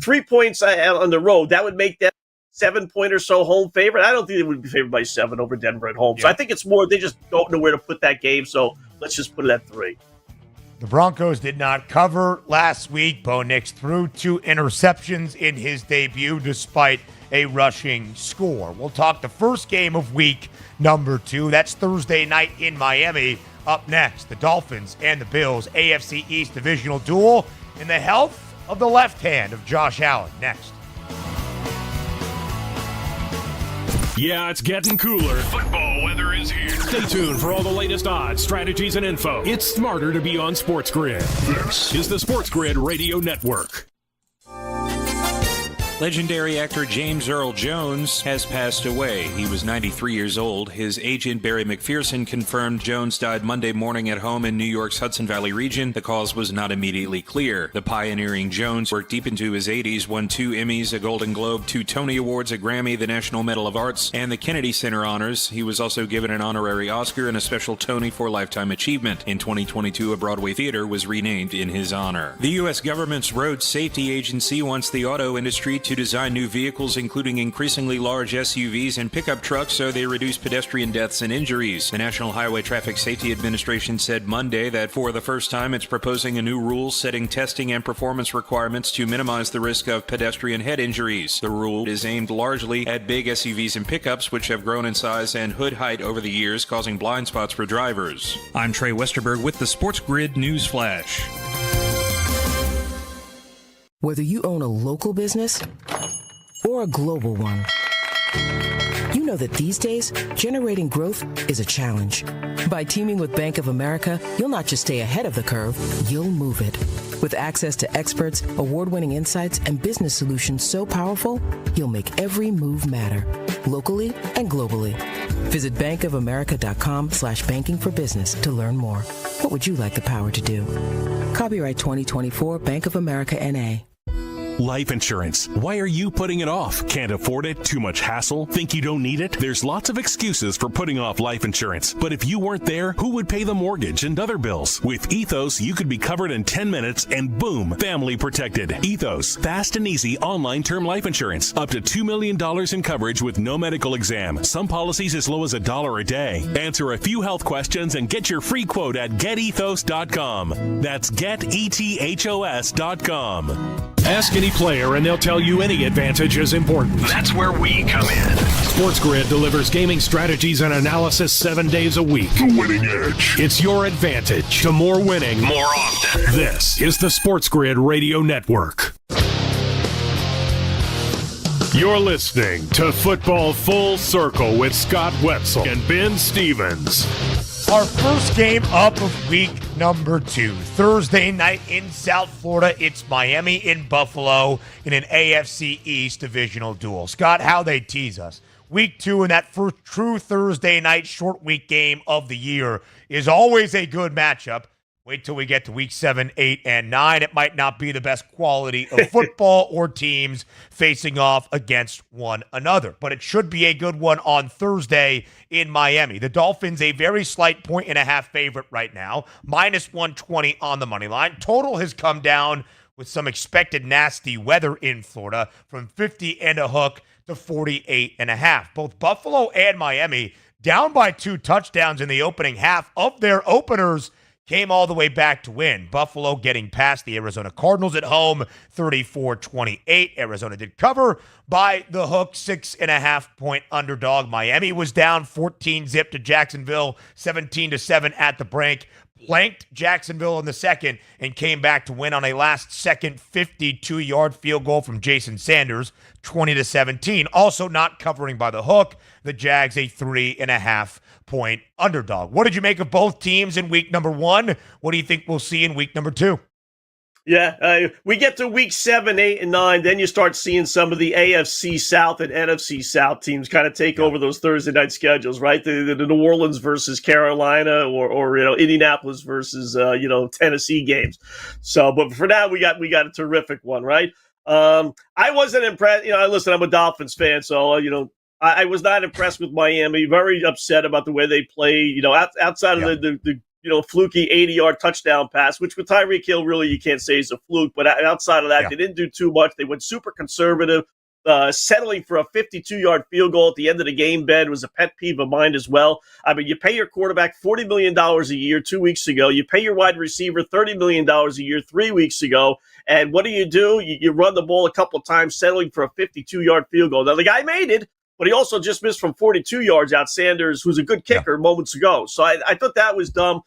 3 points on the road, that would make them 7-point or so home favorite. I don't think they would be favored by 7 over Denver at home. Yeah. So I think it's more they just don't know where to put that game. So let's just put it at 3. The Broncos did not cover last week. Bo Nix threw 2 interceptions in his debut despite a rushing score. We'll talk the first game of week number 2. That's Thursday night in Miami. Up next, the Dolphins and the Bills AFC East divisional duel in the health of the left hand of Josh Allen. Next. Yeah, it's getting cooler. Football weather is here. Stay tuned for all the latest odds, strategies, and info. It's smarter to be on SportsGrid. This is the SportsGrid Radio Network. Legendary actor James Earl Jones has passed away. He was 93 years old. His agent Barry McPherson confirmed Jones died Monday morning at home in New York's Hudson Valley region. The cause was not immediately clear. The pioneering Jones worked deep into his 80s, won 2 Emmys, a Golden Globe, 2 Tony Awards, a Grammy, the National Medal of Arts, and the Kennedy Center honors. He was also given an honorary Oscar and a special Tony for Lifetime Achievement. In 2022, a Broadway theater was renamed in his honor. The U.S. government's Road Safety Agency wants the auto industry to design new vehicles, including increasingly large SUVs and pickup trucks, so they reduce pedestrian deaths and injuries. The National Highway Traffic Safety Administration said Monday that for the first time it's proposing a new rule setting testing and performance requirements to minimize the risk of pedestrian head injuries. The rule is aimed largely at big SUVs and pickups, which have grown in size and hood height over the years, causing blind spots for drivers. I'm Trey Westerberg with the SportsGrid News Flash. Whether you own a local business or a global one, you know that these days, generating growth is a challenge. By teaming with Bank of America, you'll not just stay ahead of the curve, you'll move it. With access to experts, award-winning insights, and business solutions so powerful, you'll make every move matter, locally and globally. Visit bankofamerica.com/banking for business to learn more. What would you like the power to do? Copyright 2024 Bank of America N.A. Life insurance. Why are you putting it off? Can't afford it? Too much hassle? Think you don't need it? There's lots of excuses for putting off life insurance. But if you weren't there, who would pay the mortgage and other bills? With Ethos, you could be covered in 10 minutes and boom, family protected. Ethos, fast and easy online term life insurance. Up to $2 million in coverage with no medical exam. Some policies as low as $1 a day. Answer a few health questions and get your free quote at getethos.com. That's getethos.com. Ask any player and they'll tell you any advantage is important. That's where we come in. SportsGrid delivers gaming strategies and analysis 7 days a week. The winning edge. It's your advantage to more winning more often. This is the SportsGrid Radio Network. You're listening to Football Full Circle with Scott Wetzel and Ben Stevens. Our first game up of week number 2. Thursday night in South Florida. It's Miami in Buffalo in an AFC East divisional duel. Scott, how they tease us. Week 2 and that first true Thursday night short week game of the year is always a good matchup. Wait till we get to week 7, 8, and 9. It might not be the best quality of football or teams facing off against one another. But it should be a good one on Thursday in Miami. The Dolphins, a very slight 1.5 favorite right now. Minus 120 on the money line. Total has come down with some expected nasty weather in Florida from 50 and a hook to 48.5. Both Buffalo and Miami down by 2 touchdowns in the opening half of their openers. Came all the way back to win. Buffalo getting past the Arizona Cardinals at home, 34-28. Arizona did cover by the hook, 6.5-point underdog. Miami was down 14-zip to Jacksonville, 17-7 at the break. Blanked Jacksonville in the second and came back to win on a last-second 52-yard field goal from Jason Sanders, 20-17. Also not covering by the hook, the Jags a 3.5-point underdog. What did you make of both teams in week number 1? What do you think we'll see in week number 2? Yeah, we get to week 7, 8, and 9, then you start seeing some of the AFC South and NFC South teams kind of take over those Thursday night schedules, right? The New Orleans versus Carolina, or Indianapolis versus Tennessee games. So, but for now, we got a terrific one, right? I wasn't impressed. Listen, I'm a Dolphins fan, so I was not impressed with Miami. Very upset about the way they play. Outside of the fluky 80-yard touchdown pass, which with Tyreek Hill, really you can't say is a fluke. But outside of that, they didn't do too much. They went super conservative, settling for a 52-yard field goal at the end of the game. Ben, was a pet peeve of mine as well. I mean, you pay your quarterback $40 million a year 2 weeks ago. You pay your wide receiver $30 million a year 3 weeks ago. And what do? You run the ball a couple times, settling for a 52-yard field goal. Now, the guy made it, but he also just missed from 42 yards out Sanders, who's a good kicker, moments ago. So I thought that was dumb.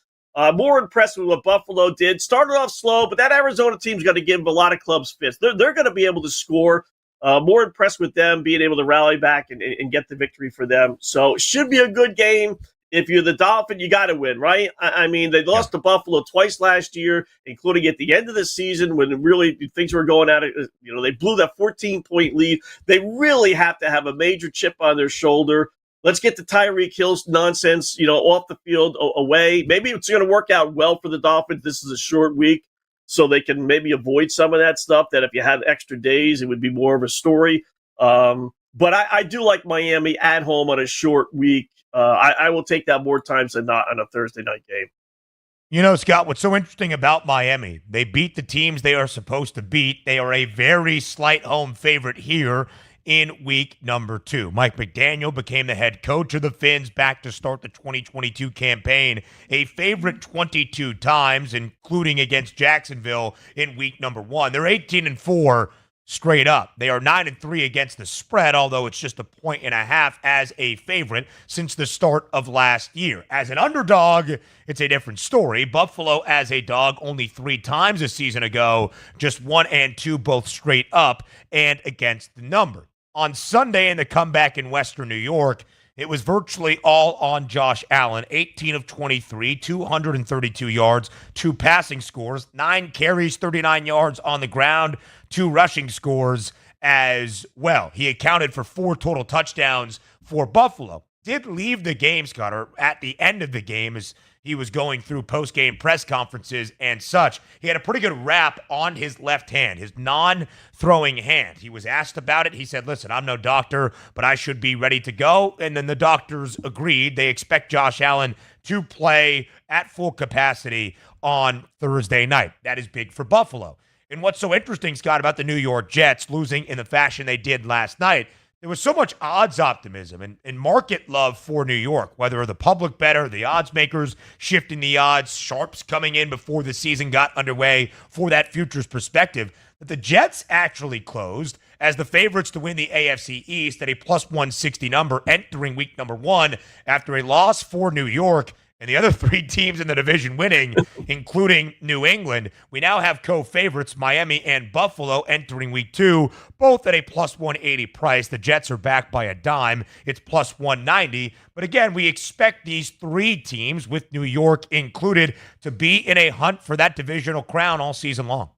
More impressed with what Buffalo did. Started off slow, but that Arizona team's got to give a lot of clubs fits. They're going to be able to score. More impressed with them being able to rally back and get the victory for them. So it should be a good game. If you're the Dolphin, you got to win, right? I mean, they lost to Buffalo twice last year, including at the end of the season when really things were going at it. They blew that 14-point lead. They really have to have a major chip on their shoulder. Let's get the Tyreek Hill's nonsense, off the field away. Maybe it's going to work out well for the Dolphins. This is a short week, so they can maybe avoid some of that stuff that if you had extra days, it would be more of a story. But I do like Miami at home on a short week. I will take that more times than not on a Thursday night game. Scott, what's so interesting about Miami, they beat the teams they are supposed to beat. They are a very slight home favorite here in week number 2. Mike McDaniel became the head coach of the Fins back to start the 2022 campaign, a favorite 22 times, including against Jacksonville in week number 1. They're 18-4 straight up. They are 9-3 against the spread, although it's just 1.5 as a favorite since the start of last year. As an underdog, it's a different story. Buffalo as a dog only 3 times a season ago, just 1 and 2 both straight up and against the number. On Sunday in the comeback in Western New York, it was virtually all on Josh Allen, 18 of 23, 232 yards, 2 passing scores, 9 carries, 39 yards on the ground, 2 rushing scores as well. He accounted for 4 total touchdowns for Buffalo. Did leave the game, Scott, or at the end of the game as he was going through post-game press conferences and such. He had a pretty good wrap on his left hand, his non-throwing hand. He was asked about it. He said, listen, I'm no doctor, but I should be ready to go. And then the doctors agreed. They expect Josh Allen to play at full capacity on Thursday night. That is big for Buffalo. And what's so interesting, Scott, about the New York Jets losing in the fashion they did last night, there was so much odds optimism and market love for New York, whether the public better, the odds makers shifting the odds, sharps coming in before the season got underway for that futures perspective, that the Jets actually closed as the favorites to win the AFC East at a plus 160 number entering week number 1 after a loss for New York and the other 3 teams in the division winning, including New England. We now have co-favorites Miami and Buffalo entering week 2, both at a plus 180 price. The Jets are back by a dime. It's plus 190. But again, we expect these 3 teams, with New York included, to be in a hunt for that divisional crown all season long.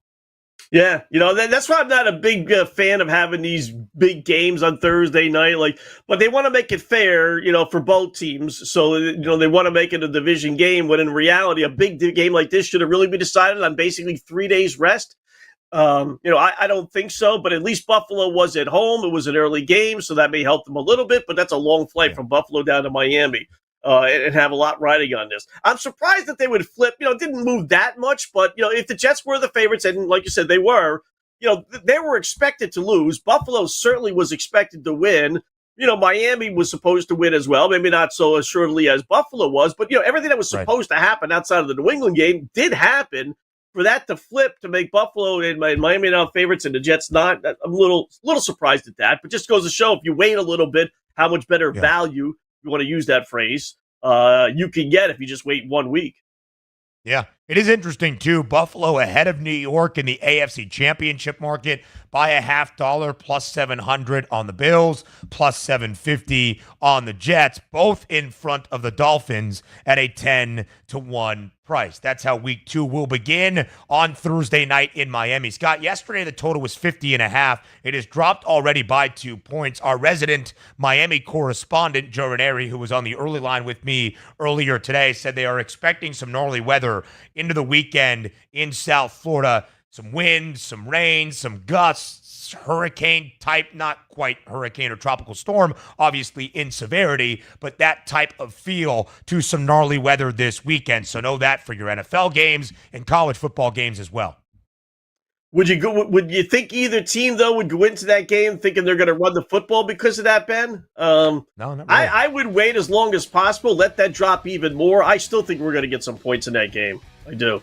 Yeah, that's why I'm not a big fan of having these big games on Thursday night. But they want to make it fair, for both teams. So, they want to make it a division game, when in reality, a big game like this should have really been decided on basically 3 days rest. I don't think so, but at least Buffalo was at home. It was an early game, so that may help them a little bit, but that's a long flight from Buffalo down to Miami. And have a lot riding on this. I'm surprised that they would flip. It didn't move that much, but, if the Jets were the favorites, and like you said, they were, they were expected to lose. Buffalo certainly was expected to win. Miami was supposed to win as well, maybe not so assuredly as Buffalo was, but, everything that was supposed to happen outside of the New England game did happen. For that to flip, to make Buffalo and Miami now favorites and the Jets not, I'm a little surprised at that, but just goes to show, if you wait a little bit, how much better value, you want to use that phrase, you can get if you just wait 1 week. Yeah, it is interesting, too. Buffalo ahead of New York in the AFC Championship market by a $0.50, plus 700 on the Bills, plus 750 on the Jets, both in front of the Dolphins at a 10-1 price. That's how week 2 will begin on Thursday night in Miami. Scott, yesterday the total was 50.5. It has dropped already by 2 points. Our resident Miami correspondent, Joe Ranieri, who was on the early line with me earlier today, said they are expecting some gnarly weather into the weekend in South Florida. Some wind, some rain, some gusts, hurricane type, not quite hurricane or tropical storm, obviously in severity, but that type of feel to some gnarly weather this weekend. So know that for your NFL games and college football games as well. Would you think either team, though, would go into that game thinking they're going to run the football because of that, Ben? No, not really. I would wait as long as possible, let that drop even more. I still think we're going to get some points in that game. I do.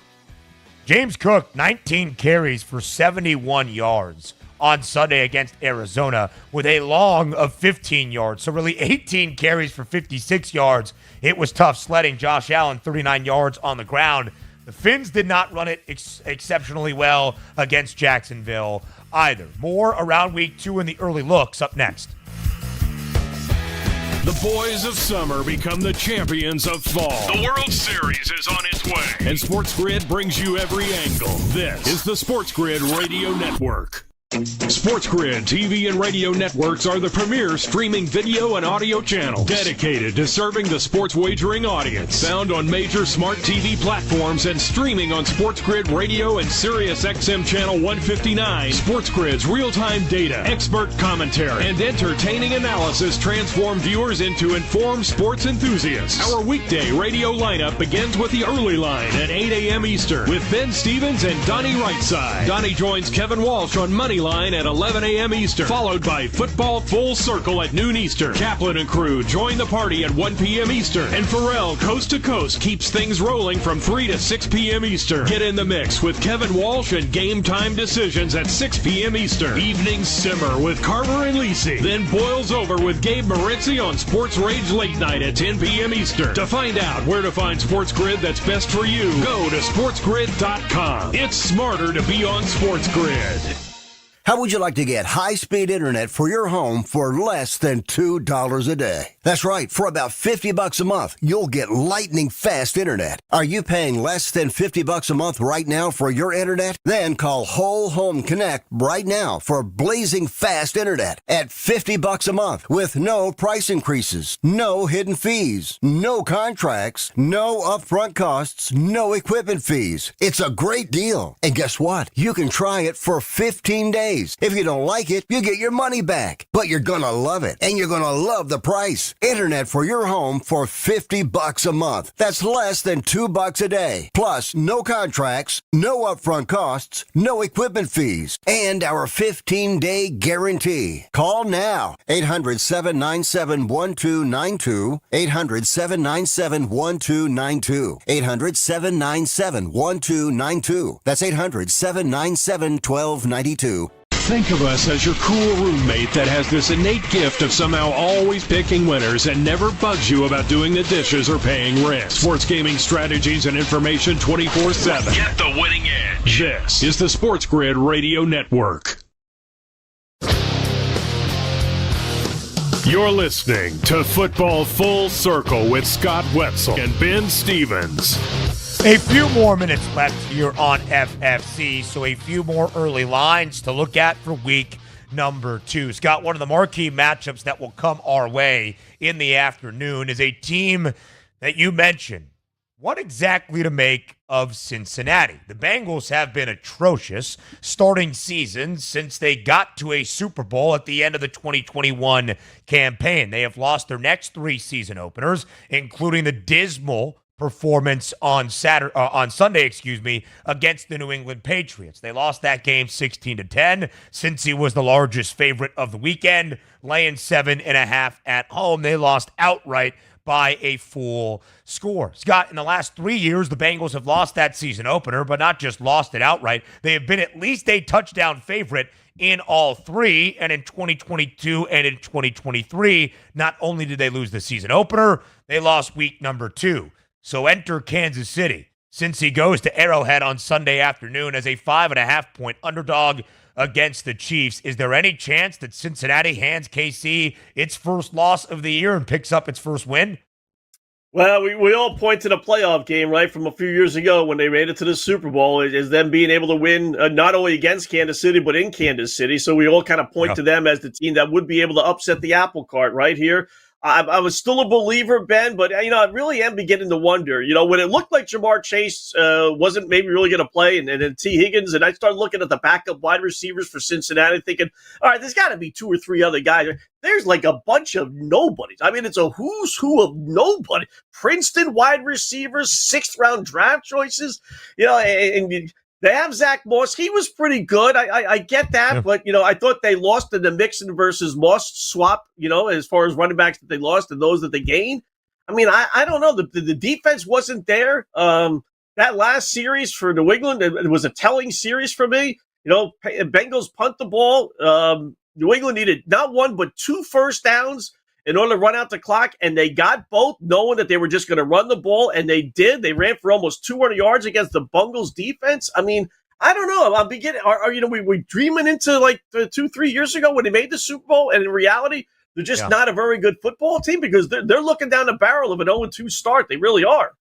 James Cook, 19 carries for 71 yards on Sunday against Arizona with a long of 15 yards. So really 18 carries for 56 yards. It was tough sledding. Josh Allen, 39 yards on the ground. The Finns did not run it exceptionally well against Jacksonville either. More around week 2 in the early looks up next. The boys of summer become the champions of fall. The World Series is on its way. And SportsGrid brings you every angle. This is the SportsGrid Radio Network. SportsGrid TV and radio networks are the premier streaming video and audio channels dedicated to serving the sports wagering audience. Found on major smart TV platforms and streaming on SportsGrid Radio and SiriusXM Channel 159. SportsGrid's real-time data, expert commentary, and entertaining analysis transform viewers into informed sports enthusiasts. Our weekday radio lineup begins with the early line at 8 a.m. Eastern with Ben Stevens and Donnie Rightside. Donnie joins Kevin Walsh on Money Line at 11 a.m. Eastern, followed by Football Full Circle at noon Eastern. Kaplan and crew join the party at 1 p.m. Eastern. And Pharrell Coast to Coast keeps things rolling from 3 to 6 p.m. Eastern. Get in the mix with Kevin Walsh and Game Time Decisions at 6 p.m. Eastern. Evenings simmer with Carver and Lisi. Then boils over with Gabe Moritzi on Sports Rage Late Night at 10 p.m. Eastern. To find out where to find SportsGrid that's best for you, go to sportsgrid.com. It's smarter to be on SportsGrid. How would you like to get high-speed internet for your home for less than $2 a day? That's right. For about $50 a month, you'll get lightning-fast internet. Are you paying less than $50 a month right now for your internet? Then call Whole Home Connect right now for blazing fast internet at $50 a month with no price increases, no hidden fees, no contracts, no upfront costs, no equipment fees. It's a great deal. And guess what? You can try it for 15 days. days. If you don't like it, you get your money back. But you're gonna love it, and you're gonna love the price. Internet for your home for $50 a month. That's less than $2 a day. Plus, no contracts, no upfront costs, no equipment fees, and our 15-day guarantee. Call now. 800-797-1292. 800-797-1292. 800-797-1292. That's 800-797-1292. Think of us as your cool roommate that has this innate gift of somehow always picking winners and never bugs you about doing the dishes or paying rent. Sports gaming strategies and information 24/7. Get the winning edge. This is the Sports Grid Radio Network. You're listening to Football Full Circle with Scott Wetzel and Ben Stevens. A few more minutes left here on FFC, so a few more early lines to look at for week number 2. Scott, one of the marquee matchups that will come our way in the afternoon is a team that you mentioned. What exactly to make of Cincinnati? The Bengals have been atrocious starting season since they got to a Super Bowl at the end of the 2021 campaign. They have lost their next 3 season openers, including the dismal performance on Sunday, against the New England Patriots. They lost that game 16-10. Cincy was the largest favorite of the weekend, laying 7.5 at home. They lost outright by a full score. Scott, in the last 3 years, the Bengals have lost that season opener, but not just lost it outright. They have been at least a touchdown favorite in all 3, and in 2022 and in 2023, not only did they lose the season opener, they lost week number 2. So enter Kansas City. Cincy goes to Arrowhead on Sunday afternoon as a 5.5-point underdog against the Chiefs. Is there any chance that Cincinnati hands KC its first loss of the year and picks up its first win? Well, we all point to the playoff game, right, from a few years ago when they made it to the Super Bowl, is them being able to win not only against Kansas City, but in Kansas City. So we all kind of point to them as the team that would be able to upset the apple cart right here. I was still a believer, Ben, but, I really am beginning to wonder. When it looked like Jamar Chase wasn't maybe really going to play, and then T. Higgins, and I started looking at the backup wide receivers for Cincinnati thinking, all right, there's got to be 2 or 3 other guys. There's like a bunch of nobodies. I mean, it's a who's who of nobody. Princeton wide receivers, 6th-round draft choices, and they have Zach Moss. He was pretty good. I get that, but, I thought they lost in the Mixon versus Moss swap, as far as running backs that they lost and those that they gained. I mean, I don't know. The defense wasn't there. That last series for New England, it was a telling series for me. Bengals punt the ball. New England needed not 1 but 2 first downs in order to run out the clock, and they got both, knowing that they were just going to run the ball, and they did. They ran for almost 200 yards against the Bengals defense. I mean, I don't know. I'm beginning. We dreaming into like 2-3 years ago when they made the Super Bowl, and in reality, they're just not a very good football team because they're looking down the barrel of an 0-2 start. They really are.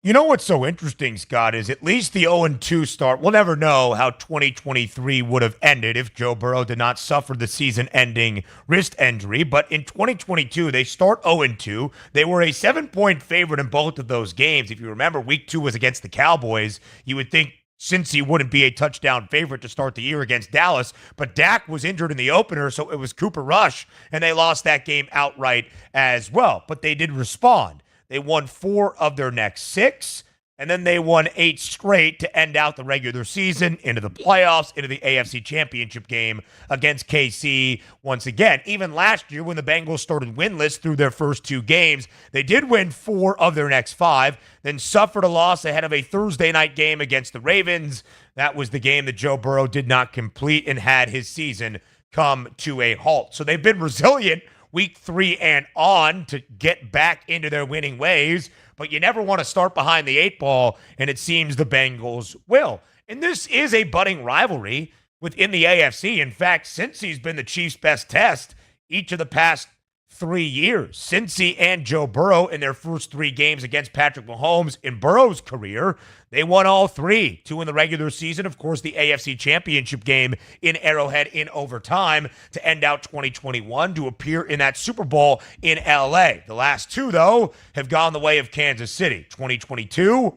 You know what's so interesting, Scott, is at least the 0-2 start. We'll never know how 2023 would have ended if Joe Burrow did not suffer the season-ending wrist injury. But in 2022, they start 0-2. They were a 7-point favorite in both of those games. If you remember, week 2 was against the Cowboys. You would think Cincy wouldn't be a touchdown favorite to start the year against Dallas, but Dak was injured in the opener, so it was Cooper Rush, and they lost that game outright as well. But they did respond. They won 4 of their next 6, and then they won 8 straight to end out the regular season, into the playoffs, into the AFC Championship game against KC once again. Even last year when the Bengals started winless through their first 2 games, they did win 4 of their next 5, then suffered a loss ahead of a Thursday night game against the Ravens. That was the game that Joe Burrow did not complete and had his season come to a halt. So they've been resilient week 3 and on to get back into their winning ways, but you never want to start behind the 8 ball, and it seems the Bengals will. And this is a budding rivalry within the AFC. In fact, Cincy's been the Chiefs' best test each of the past 3 years. Cincy and Joe Burrow in their first 3 games against Patrick Mahomes in Burrow's career, They won all three, 2 in the regular season. Of course, the AFC Championship game in Arrowhead in overtime to end out 2021, to appear in that Super Bowl in LA. The last 2, though, have gone the way of Kansas City. 2022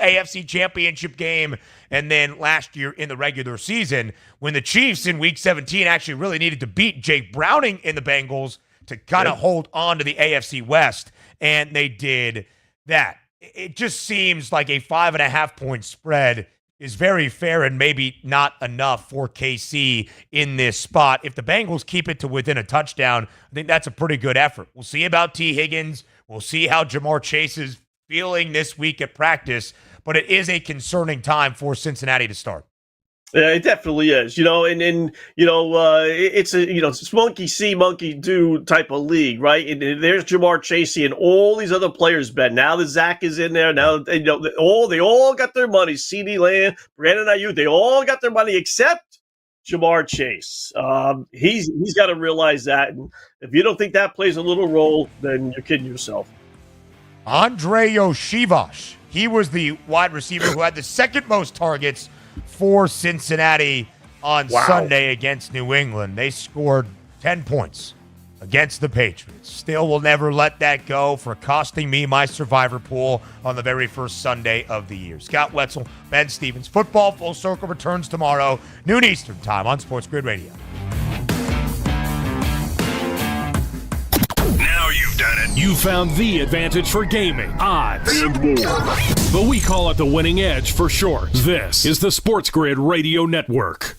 AFC Championship game, and then last year in the regular season when the Chiefs in Week 17 actually really needed to beat Jake Browning in the Bengals to kind of hold on to the AFC West, and they did that. It just seems like a 5.5-point spread is very fair and maybe not enough for KC in this spot. If the Bengals keep it to within a touchdown, I think that's a pretty good effort. We'll see about T. Higgins. We'll see how Jamar Chase is feeling this week at practice, but it is a concerning time for Cincinnati to start. Yeah, it definitely is. It's it's monkey see, monkey do type of league, right? And there's Jamar Chase and all these other players, Ben. Now that Zach is in there, now they all got their money. CeeDee Lamb, Brandon Ayuk, they all got their money except Jamar Chase. He's got to realize that. And if you don't think that plays a little role, then you're kidding yourself. Andre Yoshivas, he was the wide receiver who had the second most targets for Cincinnati on Sunday against New England. They scored 10 points against the Patriots. Still will never let that go for costing me my survivor pool on the very first Sunday of the year. Scott Wetzel, Ben Stevens. Football Full Circle returns tomorrow, noon Eastern time on SportsGrid Radio. Now you've done it. You found the advantage for gaming, odds, and more. But we call it the winning edge for short. This is the SportsGrid Radio Network.